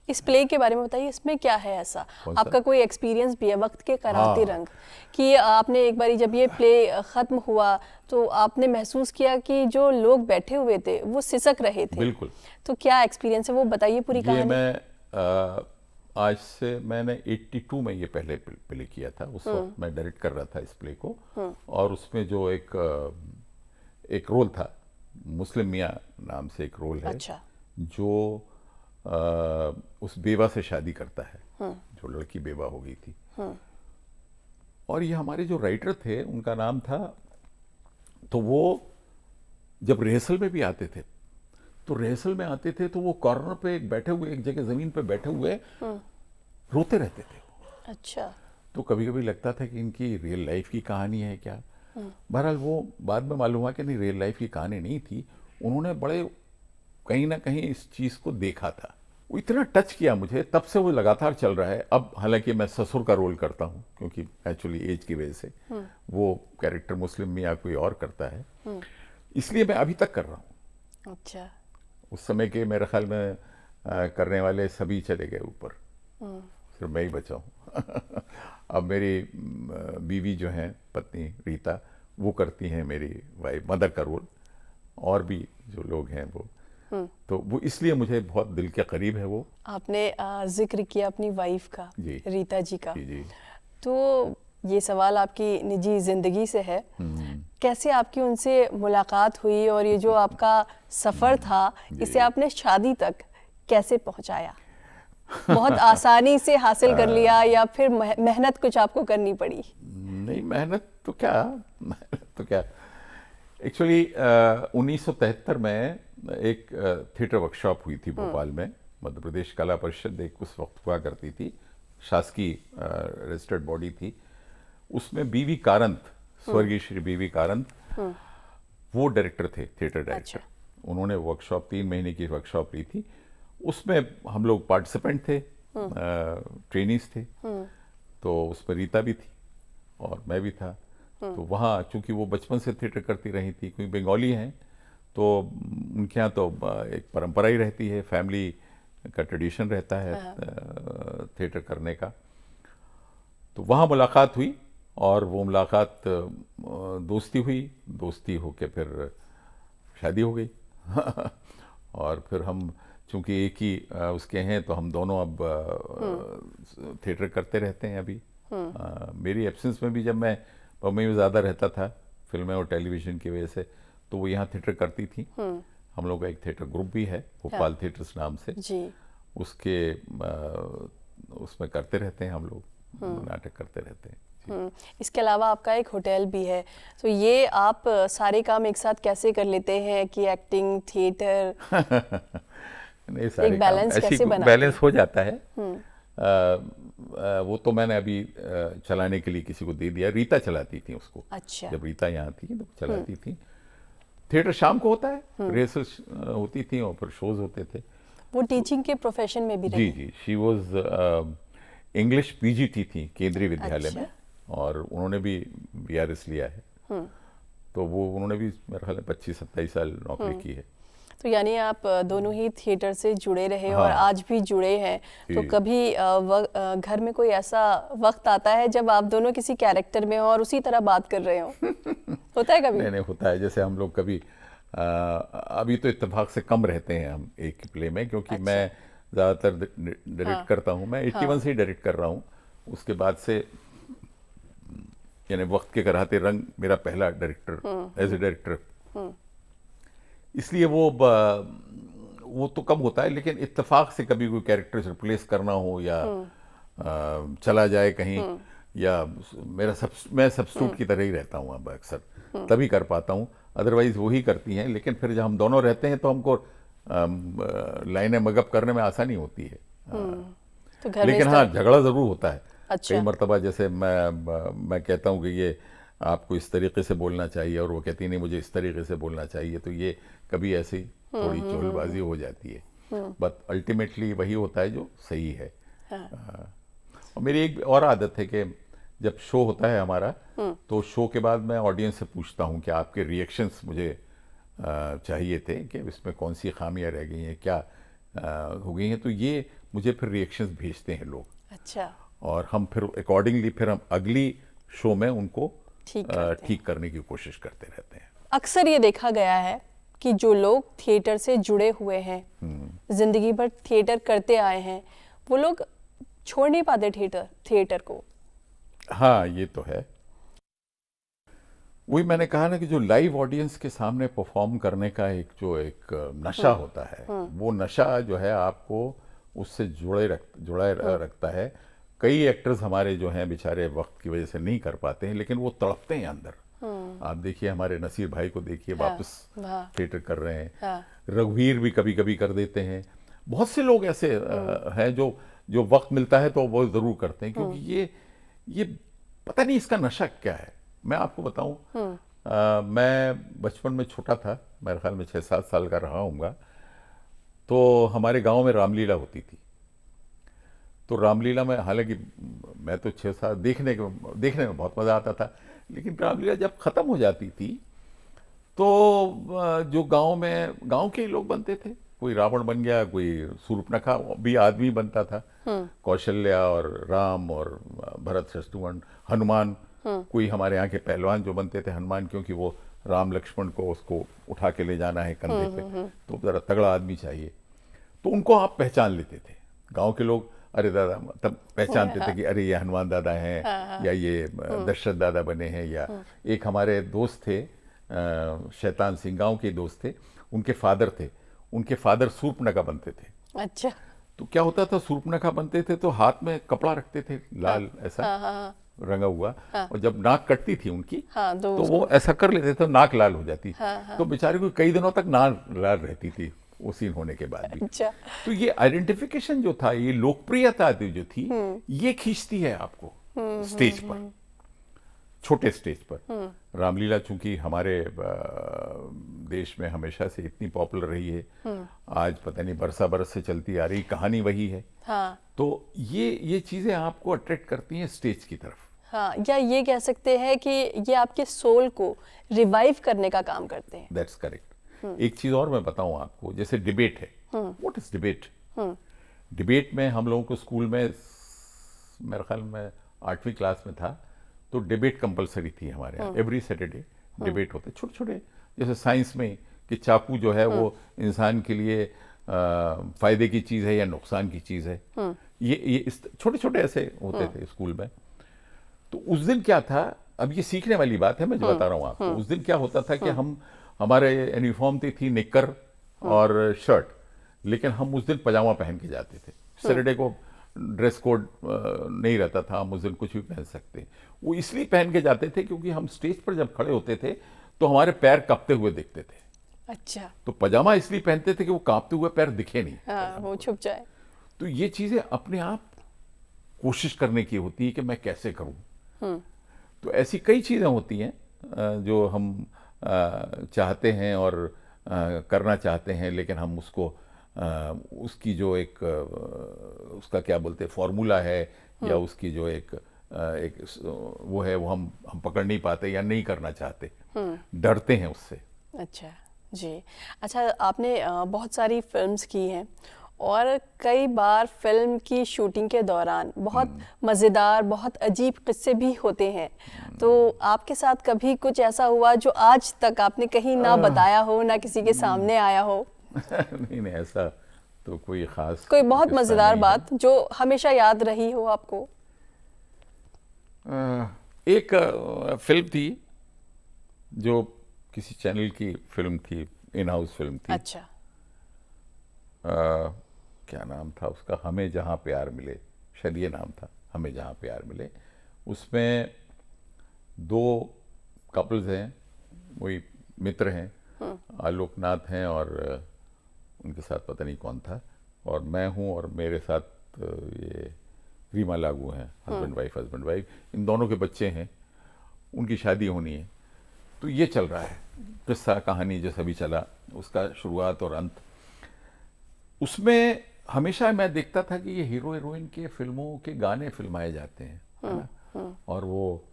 इस प्ले के बारे में बताइए, इसमें क्या है ऐसा? आपका कोई एक्सपीरियंस भी है वक्त के कराते रंग, कि आपने एक बारी जब ये प्ले खत्म हुआ तो आपने महसूस किया कि जो लोग बैठे हुए थे वो सिसक रहे थे? बिल्कुल। तो क्या एक्सपीरियंस है, वो बताइए पूरी ये कहानी। मैं आज से, मैंने 82 में ये पहले प्ले किया था, उस वक्त मैं डायरेक्ट कर रहा था इस प्ले को, और उसमें जो एक रोल था, मुस्लिम मियाँ नाम से एक रोल है। अच्छा। जो उस बेवा से शादी करता है, जो लड़की बेवा हो गई थी। और ये हमारे जो राइटर थे उनका नाम था, तो वो जब रिहर्सल में भी आते थे, तो रिहर्सल में आते थे तो वो कॉर्नर पे बैठे हुए, एक जगह जमीन पे बैठे हुए रोते रहते थे। अच्छा। तो कभी कभी लगता था कि इनकी रियल लाइफ की कहानी है क्या, बहरहाल वो बाद में मालूम हुआ कि नहीं, रियल लाइफ की कहानी नहीं थी। उन्होंने बड़े कहीं ना कहीं इस चीज़ को देखा था, वो इतना टच किया मुझे, तब से वो लगातार चल रहा है। अब हालांकि मैं ससुर का रोल करता हूँ क्योंकि एक्चुअली एज की वजह से, वो कैरेक्टर मुस्लिम मियाँ कोई और करता है, इसलिए मैं अभी तक कर रहा हूँ। अच्छा। उस समय के मेरे ख्याल में करने वाले सभी चले गए ऊपर, सिर्फ मैं ही बचा हूँ। अब मेरी बीवी जो है, पत्नी रीता, वो करती हैं मेरी वाइफ मदर का रोल, और भी जो लोग हैं वो, तो वो इसलिए मुझे बहुत दिल के करीब है वो। आपने जिक्र किया अपनी वाइफ का, जी। रीता जी का, जी। तो ये सवाल आपकी निजी जिंदगी से है। कैसे आपकी उनसे मुलाकात हुई और ये जो आपका सफर था, इसे आपने शादी तक कैसे पहुंचाया? बहुत आसानी से हासिल कर लिया या फिर मेहनत कुछ आपको करनी पड़ी? नहीं, मेहनत तो क्या, एक्चुअली 1973 में एक थिएटर वर्कशॉप हुई थी भोपाल में। मध्य प्रदेश कला परिषद एक उस वक्त हुआ करती थी, शासकीय रजिस्टर्ड बॉडी थी। उसमें बीवी कारंत, स्वर्गीय श्री बीवी कारंत, वो डायरेक्टर थे, थिएटर डायरेक्टर। उन्होंने वर्कशॉप 3 महीने की वर्कशॉप ली थी। उसमें हम लोग पार्टिसिपेंट थे, ट्रेनीज थे, तो उस पर रीता भी थी और मैं भी था। तो वहाँ चूंकि वो बचपन से थिएटर करती रही थी, कोई बंगाली हैं, तो उनके यहाँ तो एक परंपरा ही रहती है, फैमिली का ट्रेडिशन रहता है थिएटर करने का। तो वहाँ मुलाकात हुई और वो मुलाकात दोस्ती हुई, दोस्ती होके फिर शादी हो गई। और फिर हम चूंकि एक ही उसके हैं, तो हम दोनों अब थिएटर करते रहते हैं अभी। मेरी एब्सेंस में भी जब मैं बम्बई में ज़्यादा रहता था फिल्में और टेलीविज़न की वजह से, तो वो यहाँ थिएटर करती थी। हम लोग का एक थिएटर ग्रुप भी है, भोपाल थिएटर्स नाम से जी। उसके उसमें करते रहते हैं हम लोग, नाटक करते रहते हैं। इसके अलावा आपका एक होटल भी है, तो ये आप सारे काम एक साथ कैसे कर लेते हैं कि एक्टिंग, थिएटर? नहीं, सारे एक बैलेंस काम कैसे बनाते बैलेंस हो जाता है। वो तो मैंने अभी चलाने के लिए किसी को दे दिया, रीता चलाती थी उसको। अच्छा। जब रीता यहाँ थी तो चलाती थी। थिएटर शाम को होता है, रिहर्सल होती थी और फिर शोज होते थे। वो टीचिंग के प्रोफेशन में भी जी रही? जी, शी वाज इंग्लिश पीजीटी थी केंद्रीय विद्यालय में, और उन्होंने भी बीआरएस लिया है। तो वो उन्होंने भी मेरे ख्याल में 25-27 साल नौकरी की है। तो यानी आप दोनों ही थिएटर से जुड़े रहे हाँ। और आज भी जुड़े हैं। तो कभी घर में कोई ऐसा वक्त आता है जब आप दोनों किसी कैरेक्टर में हो और उसी तरह बात कर रहे हो? होता है कभी? नहीं, होता है। जैसे हम लोग कभी अभी तो इत्तेफाक से कम रहते हैं हम एक प्ले में, क्योंकि मैं ज़्यादातर डायरेक्ट करता हूँ। मैं 81 से ही डायरेक्ट कर रहा हूँ। उसके बाद से यानी वक्त के कराते रंग मेरा पहला डायरेक्टर एज ए डायरेक्टर, इसलिए वो तो कम होता है। लेकिन इत्तेफाक से कभी कोई कैरेक्टर रिप्लेस करना हो या चला जाए कहीं, या मैं सब्स्टिट्यूट की तरह ही रहता हूँ अब अक्सर, तभी कर पाता हूँ। अदरवाइज वो ही करती हैं। लेकिन फिर जब हम दोनों रहते हैं तो हमको लाइनें मगअप करने में आसानी होती है। तो घर में लेकिन हाँ, झगड़ा जरूर होता है। अच्छा। कई मरतबा जैसे मैं कहता हूँ कि ये आपको इस तरीके से बोलना चाहिए, और वो कहती नहीं मुझे इस तरीके से बोलना चाहिए, तो ये कभी ऐसी थोड़ी चोलबाजी हो जाती है। बट अल्टीमेटली वही होता है जो सही है। और मेरी एक और आदत है कि जब शो होता है हमारा, तो शो के बाद मैं ऑडियंस से पूछता हूँ कि आपके रिएक्शंस मुझे चाहिए थे, कि इसमें कौन सी खामियां रह गई हैं, क्या हो गई हैं। तो ये मुझे फिर रिएक्शंस भेजते हैं लोग। अच्छा। और हम फिर अकॉर्डिंगली फिर हम अगली शो में उनको ठीक करने की कोशिश करते रहते हैं। अक्सर ये देखा गया है कि जो लोग थिएटर से जुड़े हुए हैं, जिंदगी भर थिएटर करते आए हैं, वो लोग छोड़ नहीं पाते थिएटर को। हाँ, ये तो है। वही मैंने कहा ना कि जो लाइव ऑडियंस के सामने परफॉर्म करने का एक नशा होता है, वो नशा जो है आपको उससे जुड़ाए रखता है। कई एक्टर्स हमारे जो हैं बेचारे वक्त की वजह से नहीं कर पाते हैं, लेकिन वो तड़पते हैं अंदर। आप देखिए हमारे नसीर भाई को देखिए, वापस थिएटर कर रहे हैं। रघुवीर भी कभी कभी कर देते हैं। बहुत से लोग ऐसे हैं जो वक्त मिलता है तो वो जरूर करते हैं, क्योंकि ये पता नहीं इसका नशा क्या है। मैं आपको बताऊं, मैं बचपन में छोटा था, मेरे ख्याल में 6-7 साल का रहा हूँगा, तो हमारे गांव में रामलीला होती थी। तो रामलीला में, हालांकि मैं तो 6-7 देखने में बहुत मज़ा आता था, लेकिन रामलीला जब ख़त्म हो जाती थी तो जो गांव के ही लोग बनते थे, कोई रावण बन गया, कोई शूर्पणखा भी आदमी बनता था, कौशल्या और राम और भरत शत्रुघ्न, हनुमान, कोई हमारे यहाँ के पहलवान जो बनते थे हनुमान, क्योंकि वो राम लक्ष्मण को उसको उठा के ले जाना है कंधे पे, तो जरा तगड़ा आदमी चाहिए, तो उनको आप पहचान लेते थे गांव के लोग। अरे दादा, तब पहचानते थे कि अरे ये हनुमान दादा हैं, या ये दशरथ दादा बने हैं। या एक हमारे दोस्त थे, शैतान सिंह, गांव के दोस्त थे, उनके फादर शूर्पणखा बनते थे। अच्छा। तो क्या होता था, शूर्पणखा बनते थे तो हाथ में कपड़ा रखते थे लाल, ऐसा रंगा हुआ, और जब नाक कटती थी उनकी, तो वो ऐसा कर लेते थे तो नाक लाल हो जाती, तो बेचारे को कई दिनों तक नाक लाल रहती थी वो सीन होने के बाद भी। अच्छा। तो ये आइडेंटिफिकेशन जो था, ये लोकप्रियता जो थी, ये खींचती है आपको स्टेज पर, छोटे स्टेज पर। रामलीला चूंकि हमारे देश में हमेशा से इतनी पॉपुलर रही है, आज पता नहीं बरस से चलती आ रही कहानी वही है। तो ये चीजें आपको अट्रैक्ट करती हैं स्टेज की तरफ। हाँ, या ये कह सकते हैं कि ये आपके सोल को रिवाइव करने का काम करते हैं। That's correct. एक चीज और मैं बताऊं आपको, जैसे डिबेट है, व्हाट इज डिबेट? डिबेट में हम लोगों को स्कूल में, मेरे ख्याल में 8वीं क्लास में था, तो डिबेट कंपलसरी थी हमारे यहाँ। एवरी सैटरडे डिबेट होते, छोटे छोटे, जैसे साइंस में कि चाकू जो है वो इंसान के लिए फायदे की चीज है या नुकसान की चीज है, ये छोटे छोटे ऐसे होते थे स्कूल में। तो उस दिन क्या था, अब ये सीखने वाली बात है, मैं जो बता रहा हूँ आपको। उस दिन क्या होता था कि हमारे यूनिफॉर्म थी निक्कर और शर्ट, लेकिन हम उस दिन पजामा पहन के जाते थे। सैटरडे को ड्रेस कोड नहीं रहता था, हम उस दिन कुछ भी पहन सकते। वो इसलिए पहन के जाते थे क्योंकि हम स्टेज पर जब खड़े होते थे तो हमारे पैर कांपते हुए दिखते थे। अच्छा। तो पजामा इसलिए पहनते थे कि वो कांपते हुए पैर दिखे नहीं, वो छुप जाए। तो ये चीजें अपने आप कोशिश करने की होती है कि मैं कैसे करूं। तो ऐसी कई चीजें होती हैं जो हम चाहते हैं और करना चाहते हैं, लेकिन हम उसको उसकी जो एक उसका क्या बोलते हैं फॉर्मूला है, या उसकी जो एक वो है, वो हम पकड़ नहीं पाते या नहीं करना चाहते, डरते हैं उससे। अच्छा जी। अच्छा, आपने बहुत सारी फिल्म्स की हैं और कई बार फिल्म की शूटिंग के दौरान बहुत मज़ेदार, बहुत अजीब किस्से भी होते हैं, तो आपके साथ कभी कुछ ऐसा हुआ जो आज तक आपने कहीं ना बताया हो, ना किसी के सामने आया हो? नहीं, ऐसा तो कोई खास, कोई बहुत मज़ेदार बात जो हमेशा याद रही हो आपको? एक फिल्म थी जो किसी चैनल की फिल्म थी, इन हाउस फिल्म थी। अच्छा। क्या नाम था उसका, हमें जहाँ प्यार मिले, शायद ये नाम था, हमें जहाँ प्यार मिले। उसमें 2 कपल्स हैं, वही मित्र हैं, आलोकनाथ हैं और उनके साथ पता नहीं कौन था, और मैं हूँ, और मेरे साथ ये रीमा लागू हैं, हस्बैंड वाइफ। इन दोनों के बच्चे हैं, उनकी शादी होनी है। तो ये चल रहा है किस्सा कहानी जो सभी चला, उसका शुरुआत और अंत। उसमें हमेशा मैं देखता था कि ये हीरो हीरोइन के फिल्मों के गाने फिल्माए जाते हैं, है ना, और वो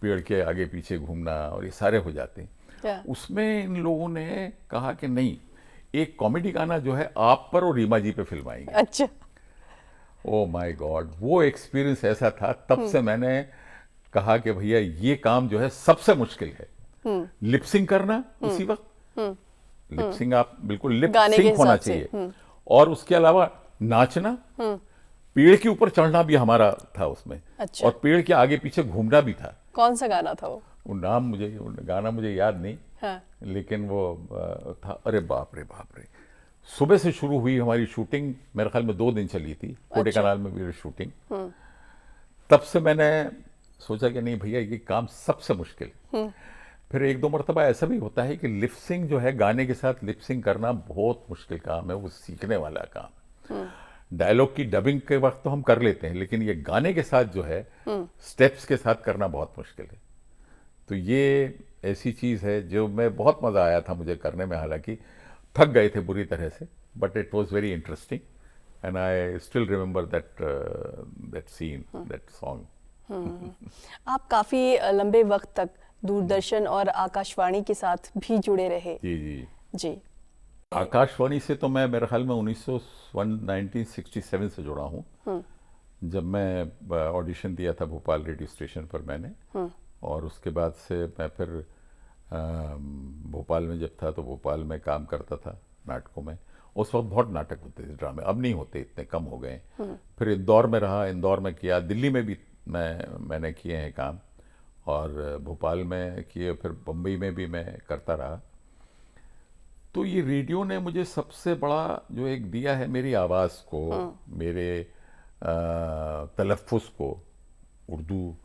पेड़ के आगे पीछे घूमना और ये सारे हो जाते हैं। उसमें इन लोगों ने कहा कि नहीं, एक कॉमेडी गाना जो है आप पर और रीमा जी पे फिल्माएंगे। अच्छा। ओ माय गॉड, वो एक्सपीरियंस ऐसा था, तब से मैंने कहा कि भैया ये काम जो है सबसे मुश्किल है। लिपसिंग करना उसी वक्त, लिपसिंग आप बिल्कुल लिपसिंग होना चाहिए, और उसके अलावा नाचना, पेड़ के ऊपर चढ़ना भी हमारा था उसमें। अच्छा। और पेड़ के आगे पीछे घूमना भी था। कौन सा गाना था वो? गाना मुझे याद नहीं। हाँ। लेकिन वो था, अरे बाप रे बाप रे। सुबह से शुरू हुई हमारी शूटिंग, मेरे ख्याल में 2 दिन चली थी, कोडे कनाल में भी शूटिंग। तब से मैंने सोचा कि नहीं भैया, ये काम सबसे मुश्किल। फिर 1-2 मरतबा ऐसा भी होता है कि लिपसिंग जो है, गाने के साथ लिपसिंग करना बहुत मुश्किल काम है, वो सीखने वाला काम। डायलॉग की डबिंग के वक्त तो हम कर लेते हैं, लेकिन ये गाने के साथ जो है, स्टेप्स के साथ करना बहुत मुश्किल है। तो ये ऐसी चीज़ है जो मैं बहुत मज़ा आया था मुझे करने में, हालांकि थक गए थे बुरी तरह से, but it was very interesting and I still remember that scene, that song. आप काफ़ी लंबे वक्त तक दूरदर्शन और आकाशवाणी के साथ भी जुड़े रहे। जी जी। जी। आकाशवाणी से तो मैं मेरे ख्याल में 1967 से जुड़ा हूँ, जब मैं ऑडिशन दिया था भोपाल रेडियो स्टेशन पर मैंने, और उसके बाद से मैं फिर भोपाल में जब था तो भोपाल में काम करता था नाटकों में। उस वक्त बहुत नाटक होते थे, ड्रामे, अब नहीं होते, इतने कम हो गए। फिर इंदौर में रहा, इंदौर में किया, दिल्ली में भी मैंने किए हैं काम, और भोपाल में किए, फिर बम्बई में भी मैं करता रहा। तो ये रेडियो ने मुझे सबसे बड़ा जो एक दिया है, मेरी आवाज़ को, मेरे तलफ़ुज़ को, उर्दू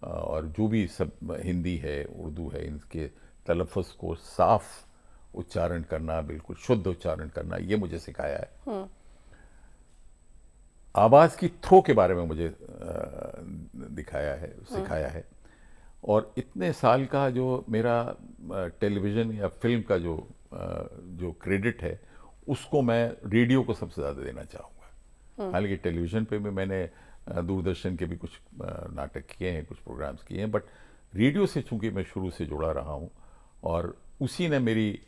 और जो भी सब हिंदी है, उर्दू है, इनके तलफ़ुज़ को साफ उच्चारण करना, बिल्कुल शुद्ध उच्चारण करना, ये मुझे सिखाया है। आवाज़ की थ्रो के बारे में मुझे सिखाया है। और इतने साल का जो मेरा टेलीविज़न या फिल्म का जो क्रेडिट है, उसको मैं रेडियो को सबसे ज़्यादा देना चाहूँगा। हालांकि टेलीविज़न पे भी मैंने दूरदर्शन के भी कुछ नाटक किए हैं, कुछ प्रोग्राम्स किए हैं, बट रेडियो से चूंकि मैं शुरू से जुड़ा रहा हूँ, और उसी ने मेरी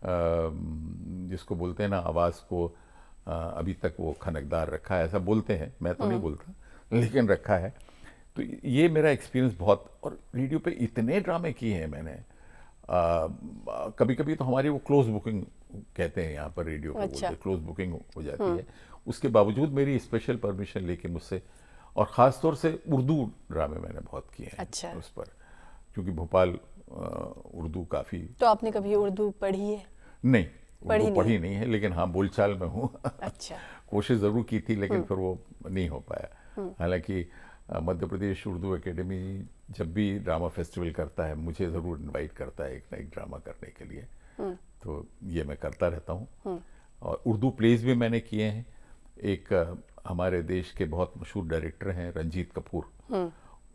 जिसको बोलते हैं ना, आवाज़ को अभी तक वो खनकदार रखा है, ऐसा बोलते हैं, मैं तो नहीं बोलता, लेकिन रखा है। तो ये मेरा एक्सपीरियंस बहुत। और रेडियो पे इतने ड्रामे किए हैं मैंने, कभी कभी तो हमारी वो क्लोज बुकिंग कहते हैं यहाँ पर, रेडियो को बोलते हैं, क्लोज बुकिंग हो जाती है। उसके बावजूद मेरी स्पेशल परमिशन लेके मुझसे, और ख़ास तौर से उर्दू ड्रामे मैंने बहुत किए हैं। अच्छा। उस पर, क्योंकि भोपाल उर्दू काफ़ी। तो आपने कभी उर्दू पढ़ी है? नहीं, उर्दू पढ़ी नहीं है, लेकिन हाँ बोलचाल में हूँ। अच्छा। कोशिश ज़रूर की थी, लेकिन फिर वो नहीं हो पाया। हालांकि मध्य प्रदेश उर्दू एकेडमी जब भी ड्रामा फेस्टिवल करता है, मुझे ज़रूर इनवाइट करता है एक ना एक ड्रामा करने के लिए, तो ये मैं करता रहता हूँ। और उर्दू प्लेज भी मैंने किए हैं। एक हमारे देश के बहुत मशहूर डायरेक्टर हैं रंजीत कपूर,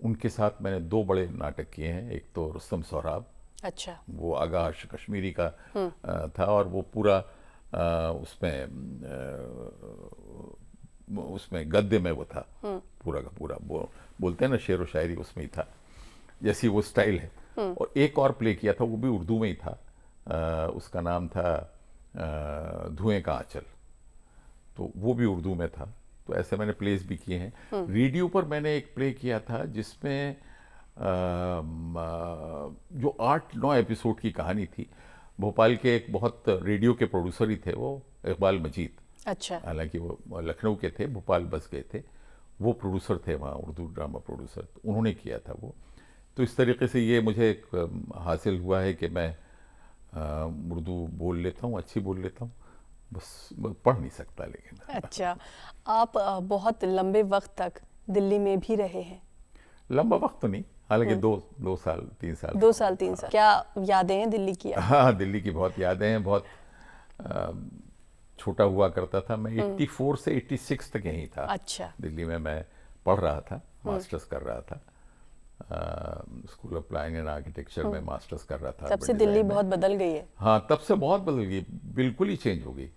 उनके साथ मैंने 2 बड़े नाटक किए हैं। एक तो रुस्तम सोहराब, अच्छा, वो आगा कश्मीरी का था, और वो पूरा उसमें गद्य में वो था, पूरा का पूरा, वो बोलते हैं ना शेर व शायरी, उसमें ही था, जैसी वो स्टाइल है। और एक और प्ले किया था, वो भी उर्दू में ही था, उसका नाम था धुएं का आंचल, तो वो भी उर्दू में था। तो ऐसे मैंने प्लेस भी किए हैं। रेडियो पर मैंने एक प्ले किया था जिसमें जो 8-9 एपिसोड की कहानी थी। भोपाल के एक बहुत रेडियो के प्रोड्यूसर ही थे वो, इकबाल मजीद। अच्छा। हालांकि वो लखनऊ के थे, भोपाल बस गए थे, वो प्रोड्यूसर थे वहाँ, उर्दू ड्रामा प्रोड्यूसर, तो उन्होंने किया था वो। तो इस तरीके से ये मुझे एक हासिल हुआ है कि मैं उर्दू बोल लेता हूँ, अच्छी बोल लेता हूँ, बस पढ़ नहीं सकता लेकिन। अच्छा, आप बहुत लंबे वक्त तक दिल्ली में भी रहे हैं। लंबा वक्त तो नहीं, हालांकि 2 साल 3 साल। 2 साल 3 साल। क्या यादें हैं दिल्ली की? हाँ, दिल्ली की बहुत यादें हैं। बहुत छोटा हुआ करता था मैं, 84 से 86 तक यहीं था। अच्छा। दिल्ली में मैं पढ़ रहा था, मास्टर्स कर रहा था, school of planning and architecture में मास्टर्स कर रहा था। तब से दिल्ली बहुत बदल गई है। हाँ, तब से बहुत बदल गई, बिल्कुल ही चेंज हो गई।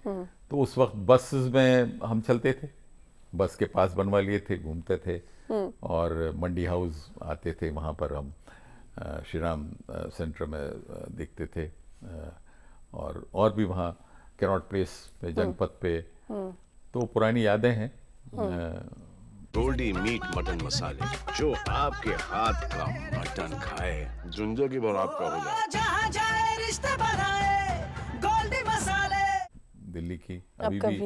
तो उस वक्त बसेस में हम चलते थे, बस के पास बनवा लिए थे, घूमते थे, और मंडी हाउस आते थे, वहाँ पर हम श्री राम सेंटर में दिखते थे, और भी वहाँ कैनॉट प्लेस पे, जनपद पे। तो पुरानी यादें हैं। गोल्डी मीट मटन मसाले, जो आपके हाथ का मटन खाए जिंदगी भर आपका हो जाए। जहाँ जाए रिश्ते बनाए गोल्डी मसाले। दिल्ली की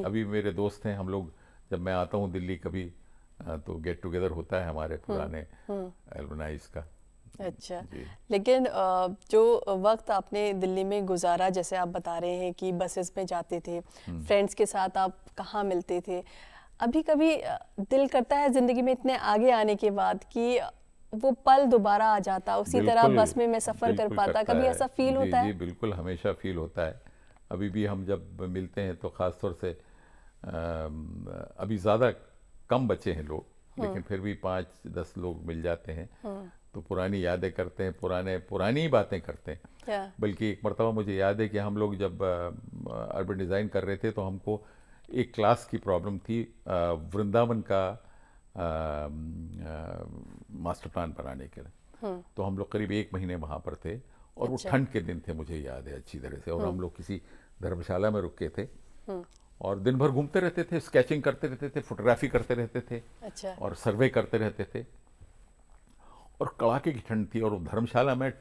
अभी मेरे दोस्त हैं, हम लोग जब मैं आता हूँ दिल्ली कभी, तो गेट टुगेदर होता है हमारे पुराने एल्बनाइज का। अच्छा, लेकिन जो वक्त आपने दिल्ली में गुजारा, जैसे आप बता रहे हैं कि बसेस में जाते थे, फ्रेंड्स के साथ आप कहाँ मिलते थे, अभी कभी दिल करता है ज़िंदगी में इतने आगे आने के बाद कि वो पल दोबारा आ जाता, उसी तरह बस में मैं सफ़र कर पाता? कभी ऐसा फील होता है? जी, बिल्कुल, हमेशा फील होता है। अभी भी हम जब मिलते हैं तो ख़ास तौर से अभी ज़्यादा कम बचे हैं लोग, लेकिन फिर भी 5-10 लोग मिल जाते हैं तो पुरानी यादें करते हैं, पुरानी ही बातें करते हैं। क्या? बल्कि एक मरतबा मुझे याद है कि हम लोग जब अर्बन डिज़ाइन कर रहे थे तो हमको एक क्लास की प्रॉब्लम थी वृंदावन का मास्टर प्लान बनाने के लिए। तो हम लोग करीब 1 महीने वहाँ पर थे और वो ठंड के दिन थे, मुझे याद है अच्छी तरह से। और हम लोग किसी धर्मशाला में रुके थे और दिन भर घूमते रहते थे, स्केचिंग करते रहते थे, फोटोग्राफी करते रहते थे अच्छा। और सर्वे करते रहते थे। और कड़ाके की ठंड थी और वो धर्मशाला में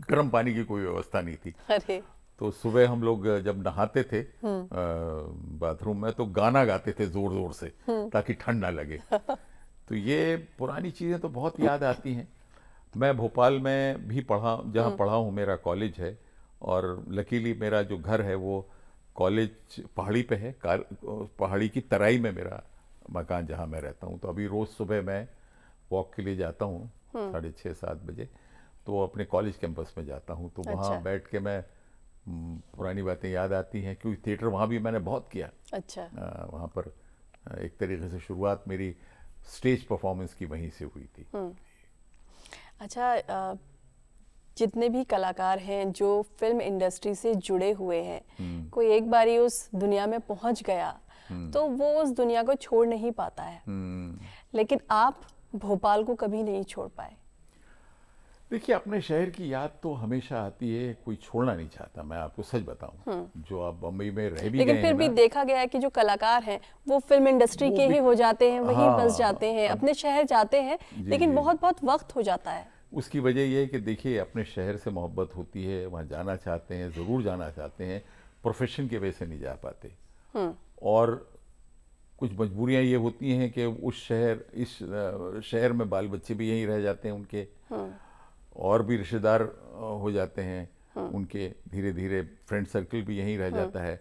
गर्म पानी की कोई व्यवस्था नहीं थी। अरे तो सुबह हम लोग जब नहाते थे बाथरूम में तो गाना गाते थे जोर जोर से ताकि ठंड ना लगे। तो ये पुरानी चीज़ें तो बहुत याद आती हैं। मैं भोपाल में भी पढ़ा, जहाँ पढ़ा हूँ मेरा कॉलेज है और लकीली मेरा जो घर है वो कॉलेज पहाड़ी पे है, पहाड़ी की तराई में मेरा मकान जहाँ मैं रहता हूँ। तो अभी रोज़ सुबह मैं वॉक के लिए जाता हूँ 6:30-7 बजे, तो अपने कॉलेज कैंपस में जाता हूँ। तो वहाँ अच्छा। बैठ के मैं पुरानी बातें याद आती हैं क्योंकि थिएटर वहाँ भी मैंने बहुत किया। अच्छा। वहाँ पर एक तरीके से शुरुआत मेरी स्टेज परफॉर्मेंस की वहीं से हुई थी। अच्छा, जितने भी कलाकार हैं जो फिल्म इंडस्ट्री से जुड़े हुए हैं, कोई एक बारी उस दुनिया में पहुंच गया तो वो उस दुनिया को छोड़ नहीं पाता है, लेकिन आप भोपाल को कभी नहीं छोड़ पाए। देखिए, अपने शहर की याद तो हमेशा आती है, कोई छोड़ना नहीं चाहता। मैं आपको सच बताऊं, जो आप बम्बई में रह भी लेकिन गए फिर हैं भी ना, देखा गया है कि जो कलाकार हैं वो फिल्म इंडस्ट्री वो के भी- ही हो जाते हैं, वहीं हाँ, बस जाते हैं, अपने शहर जाते हैं, लेकिन जी। बहुत बहुत वक्त हो जाता है। उसकी वजह यह है कि देखिए, अपने शहर से मोहब्बत होती है, वहाँ जाना चाहते हैं, ज़रूर जाना चाहते हैं, प्रोफेशन की वजह से नहीं जा पाते। और कुछ मजबूरियाँ ये होती हैं कि इस शहर में बाल बच्चे भी यहीं रह जाते हैं उनके, और भी रिश्तेदार हो जाते हैं उनके, धीरे धीरे फ्रेंड सर्कल भी यहीं रह जाता है।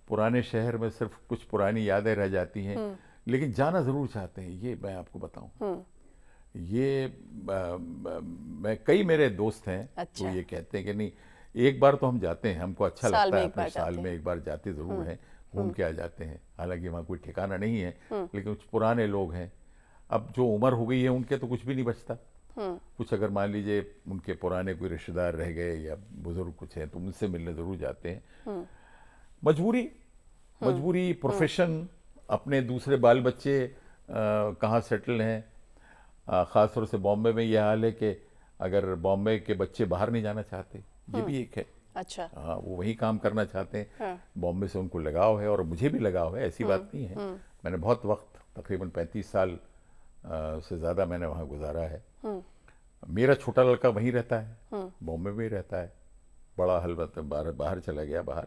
पुराने शहर में सिर्फ कुछ पुरानी यादें रह जाती हैं, लेकिन जाना ज़रूर चाहते हैं। ये मैं आपको बताऊं, मैं कई मेरे दोस्त हैं अच्छा। जो ये कहते हैं कि नहीं, एक बार तो हम जाते हैं, हमको अच्छा साल लगता में है, एक बार अपने साल जाते में एक बार जाते ज़रूर हैं, घूम के आ जाते हैं। हालांकि वहाँ कोई ठिकाना नहीं है, लेकिन कुछ पुराने लोग हैं, अब जो उम्र हो गई है उनके तो कुछ भी नहीं बचता। कुछ अगर मान लीजिए उनके पुराने कोई रिश्तेदार रह गए या बुजुर्ग कुछ हैं तो उनसे मिलने ज़रूर जाते हैं। मजबूरी, प्रोफेशन, अपने दूसरे बाल बच्चे कहाँ सेटल हैं। ख़ास तौर से बॉम्बे में यह हाल है कि अगर बॉम्बे के बच्चे बाहर नहीं जाना चाहते, ये भी एक है। अच्छा। हाँ, वो वहीं काम करना चाहते हैं। बॉम्बे से उनको लगाव है और मुझे भी लगाव है, ऐसी बात नहीं है। मैंने बहुत वक्त, तकरीबन 35 साल से ज़्यादा मैंने वहाँ गुजारा है। मेरा छोटा लड़का वहीं रहता है, बॉम्बे में ही रहता है। बड़ा हलवत बाहर चला गया बाहर।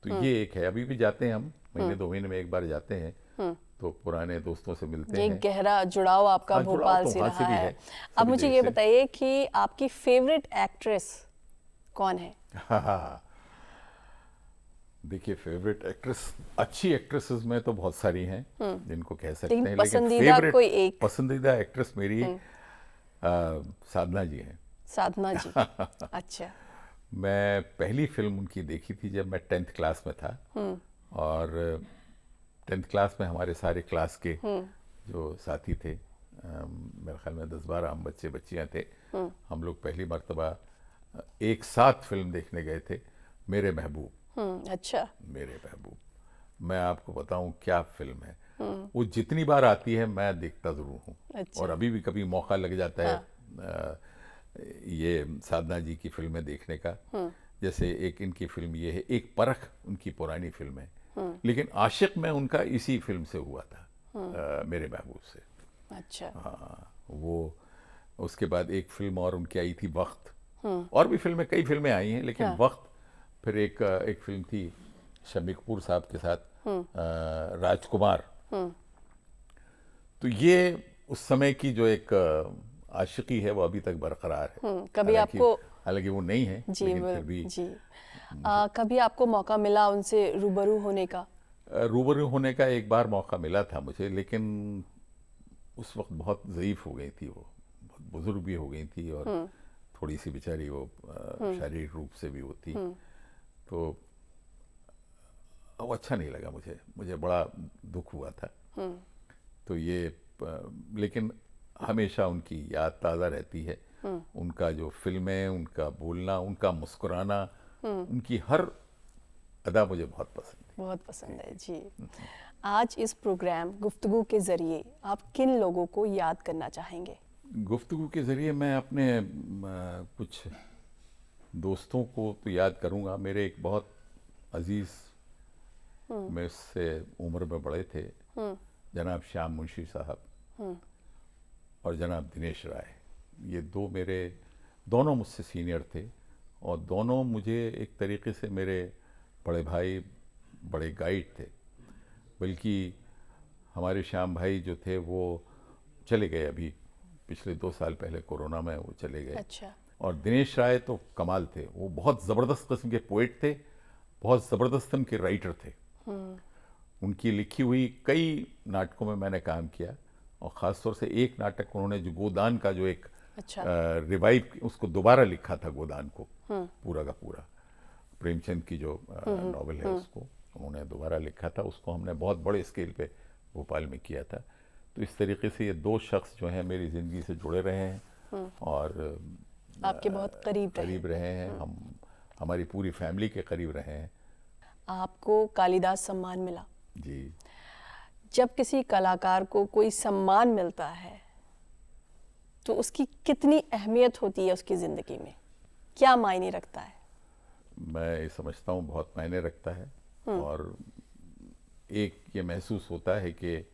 तो ये एक है, अभी भी जाते हैं हम, महीने 2 महीने में एक बार जाते हैं, तो पुराने दोस्तों से मिलते ये हैं। गहरा जुड़ाव आपका हाँ, जुड़ाव भोपाल तो से वहाँ रहा से भी है। है, अब सभी मुझे जगह ये से। बताइए कि आपकी फेवरेट एक्ट्रेस कौन है? देखिए, फेवरेट एक्ट्रेस, अच्छी एक्ट्रेसेस में तो बहुत सारी हैं जिनको कह सकते लेकिन हैं, पसंदीदा फेवरेट कोई एक? पसंदीदा एक्ट्रेस मेरी साधना जी हैं। साधना जी। अच्छा। मैं पहली फिल्म उनकी देखी थी जब मैं 10th क्लास में था, और 10th क्लास में हमारे सारे क्लास के जो साथी थे, मेरे ख्याल में 10-12 हम बच्चियां थे, हम लोग पहली मर्तबा एक साथ फिल्म देखने गए थे, मेरे महबूब। अच्छा। मेरे महबूब, मैं आपको बताऊं क्या फिल्म है। वो जितनी बार आती है मैं देखता जरूर हूँ। अच्छा। और अभी भी कभी मौका लग जाता है ये साधना जी की फिल्में देखने का। जैसे एक इनकी फिल्म ये है, एक परख उनकी पुरानी फिल्म है, लेकिन आशिक मैं उनका इसी फिल्म से हुआ था, मेरे महबूब से। अच्छा। हाँ, वो उसके बाद एक फिल्म और उनकी आई थी, वक्त। और भी फिल्में, कई फिल्में आई हैं, लेकिन वक्त, फिर एक फिल्म थी शम्मी कपूर साहब के साथ, राजकुमार। तो ये उस समय की जो एक आशिकी है वो अभी तक बरकरार है। कभी आपको, हालांकि वो नहीं है, जी लेकिन फिर भी जी, कभी आपको मौका मिला उनसे रूबरू होने का? रूबरू होने का एक बार मौका मिला था मुझे, लेकिन उस वक्त बहुत ज़ईफ हो गई थी, वो बहुत बुजुर्ग भी हो गई थी, और थोड़ी सी बेचारी वो शारीरिक रूप से भी वो थी। तो वो अच्छा नहीं लगा मुझे बड़ा दुख हुआ था। तो ये लेकिन हमेशा उनकी याद ताज़ा रहती है। उनका जो फिल्में, उनका बोलना, उनका मुस्कुराना, उनकी हर अदा मुझे बहुत पसंद है। बहुत पसंद है जी। आज इस प्रोग्राम गुफ्तगू के ज़रिए आप किन लोगों को याद करना चाहेंगे? गुफ्तगू के ज़रिए मैं अपने कुछ दोस्तों को तो याद करूंगा। मेरे एक बहुत अजीज़ मेरे से उम्र में बड़े थे, जनाब श्याम मुंशी साहब और जनाब दिनेश राय। ये दोनों मुझसे सीनियर थे और दोनों मुझे एक तरीके से मेरे बड़े भाई, बड़े गाइड थे। बल्कि हमारे श्याम भाई जो थे वो चले गए, अभी पिछले 2 साल पहले कोरोना में वो चले गए। अच्छा। और दिनेश राय तो कमाल थे, वो बहुत ज़बरदस्त किस्म के पोइट थे, बहुत ज़बरदस्त किस्म के राइटर थे। उनकी लिखी हुई कई नाटकों में मैंने काम किया और ख़ास तौर से एक नाटक उन्होंने जो गोदान का जो एक अच्छा। रिवाइव, उसको दोबारा लिखा था गोदान को, पूरा का पूरा प्रेमचंद की जो नॉवेल है उसको उन्होंने दोबारा लिखा था। उसको हमने बहुत बड़े स्केल पे भोपाल में किया था। तो इस तरीके से ये 2 शख्स जो हैं मेरी ज़िंदगी से जुड़े रहे हैं और आपके बहुत करीब रहे हैं। हम हमारी पूरी फैमिली के करीब रहे हैं। आपको कालिदास सम्मान मिला जी। जब किसी कलाकार को कोई सम्मान मिलता है तो उसकी कितनी अहमियत होती है उसकी ज़िंदगी में, क्या मायने रखता है? मैं ये समझता हूँ बहुत मायने रखता है। और एक ये महसूस होता है कि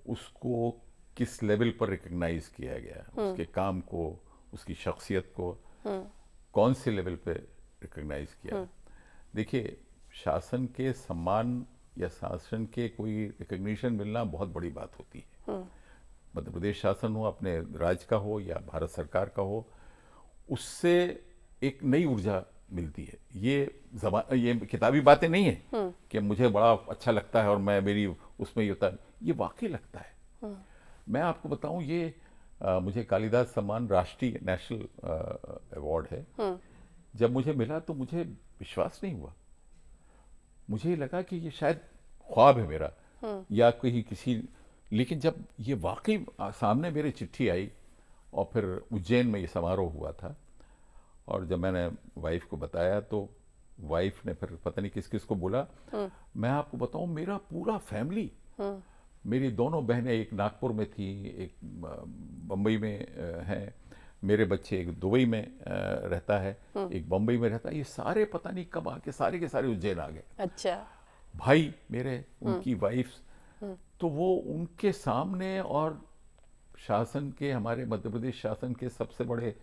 उसको किस लेवल पर रिकग्नाइज किया गया, उसके काम को, उसकी शख्सियत को कौन से लेवल पे रिकग्नाइज किया। देखिए, शासन के सम्मान या शासन के कोई रिकग्निशन मिलना बहुत बड़ी बात होती है। मध्य प्रदेश शासन हो, अपने राज्य का हो या भारत सरकार का हो, उससे एक नई ऊर्जा मिलती है। ये किताबी बातें नहीं है कि मुझे बड़ा अच्छा लगता है और मेरी उसमें ये होता है, ये वाकई लगता है। मैं आपको बताऊं, ये मुझे कालिदास सम्मान राष्ट्रीय नेशनल अवार्ड है। जब मुझे मिला तो मुझे विश्वास नहीं हुआ। मुझे ये लगा कि ये शायद ख्वाब है मेरा या कहीं किसी, लेकिन जब ये वाकई सामने मेरी चिट्ठी आई और फिर उज्जैन में ये समारोह हुआ था और जब मैंने वाइफ को बताया तो वाइफ ने फिर पता नहीं किस किस को बोला। मैं आपको बताऊं, मेरा पूरा फैमिली, मेरी दोनों बहनें, एक नागपुर में थी, एक बम्बई में है, मेरे बच्चे एक दुबई में रहता है, एक बम्बई में रहता है, ये सारे पता नहीं कब आके सारे के सारे उज्जैन आ गए। अच्छा। भाई मेरे, उनकी वाइफ, तो वो उनके सामने और शासन के, हमारे मध्य प्रदेश शासन के सबसे बड़े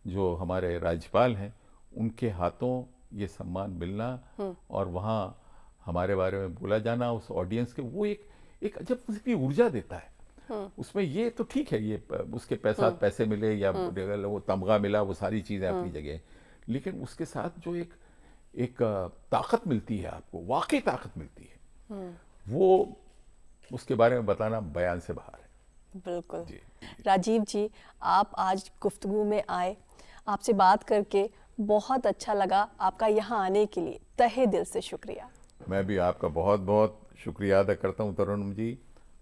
जो हमारे राज्यपाल हैं, उनके हाथों ये सम्मान मिलना और वहाँ हमारे बारे में बोला जाना उस ऑडियंस के, वो एक अजब किस्म की ऊर्जा देता है। उसमें ये तो ठीक है, ये उसके पैसे मिले या वो तमगा मिला, वो सारी चीज़ें अपनी जगह, लेकिन उसके साथ जो एक ताकत मिलती है आपको, वाकई ताकत मिलती है, वो उसके बारे में बताना बयान से बाहर है। बिल्कुल। राजीव जी, आप आज गुफ्तगू में आए, आपसे बात करके बहुत अच्छा लगा। आपका यहाँ आने के लिए तहे दिल से शुक्रिया। मैं भी आपका बहुत बहुत शुक्रिया अदा करता हूँ तरुण जी,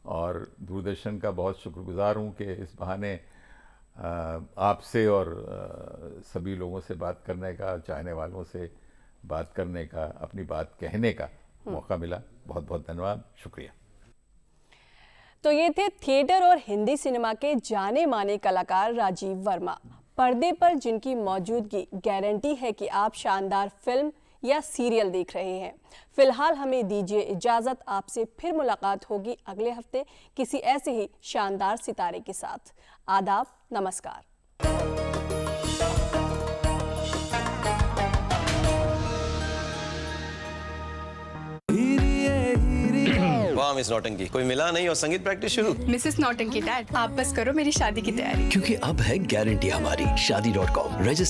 और दूरदर्शन का बहुत शुक्रगुजार हूँ कि इस बहाने आपसे और सभी लोगों से बात करने का, चाहने वालों से बात करने का, अपनी बात कहने का मौका मिला। बहुत बहुत धन्यवाद, शुक्रिया। तो ये थे थिएटर और हिंदी सिनेमा के जाने माने कलाकार राजीव वर्मा। पर्दे पर जिनकी मौजूदगी गारंटी है कि आप शानदार फिल्म या सीरियल देख रहे हैं। फिलहाल हमें दीजिए इजाजत, आपसे फिर मुलाकात होगी अगले हफ्ते किसी ऐसे ही शानदार सितारे के साथ। आदाब, नमस्कार। वाह मिस नौटंकी, कोई मिला नहीं और संगीत प्रैक्टिस शुरू। मिसेस नौटंकी डैड, आप बस करो मेरी शादी की तैयारी। क्योंकि अब है गारंटी हमारी शादी.com। रजिस्टर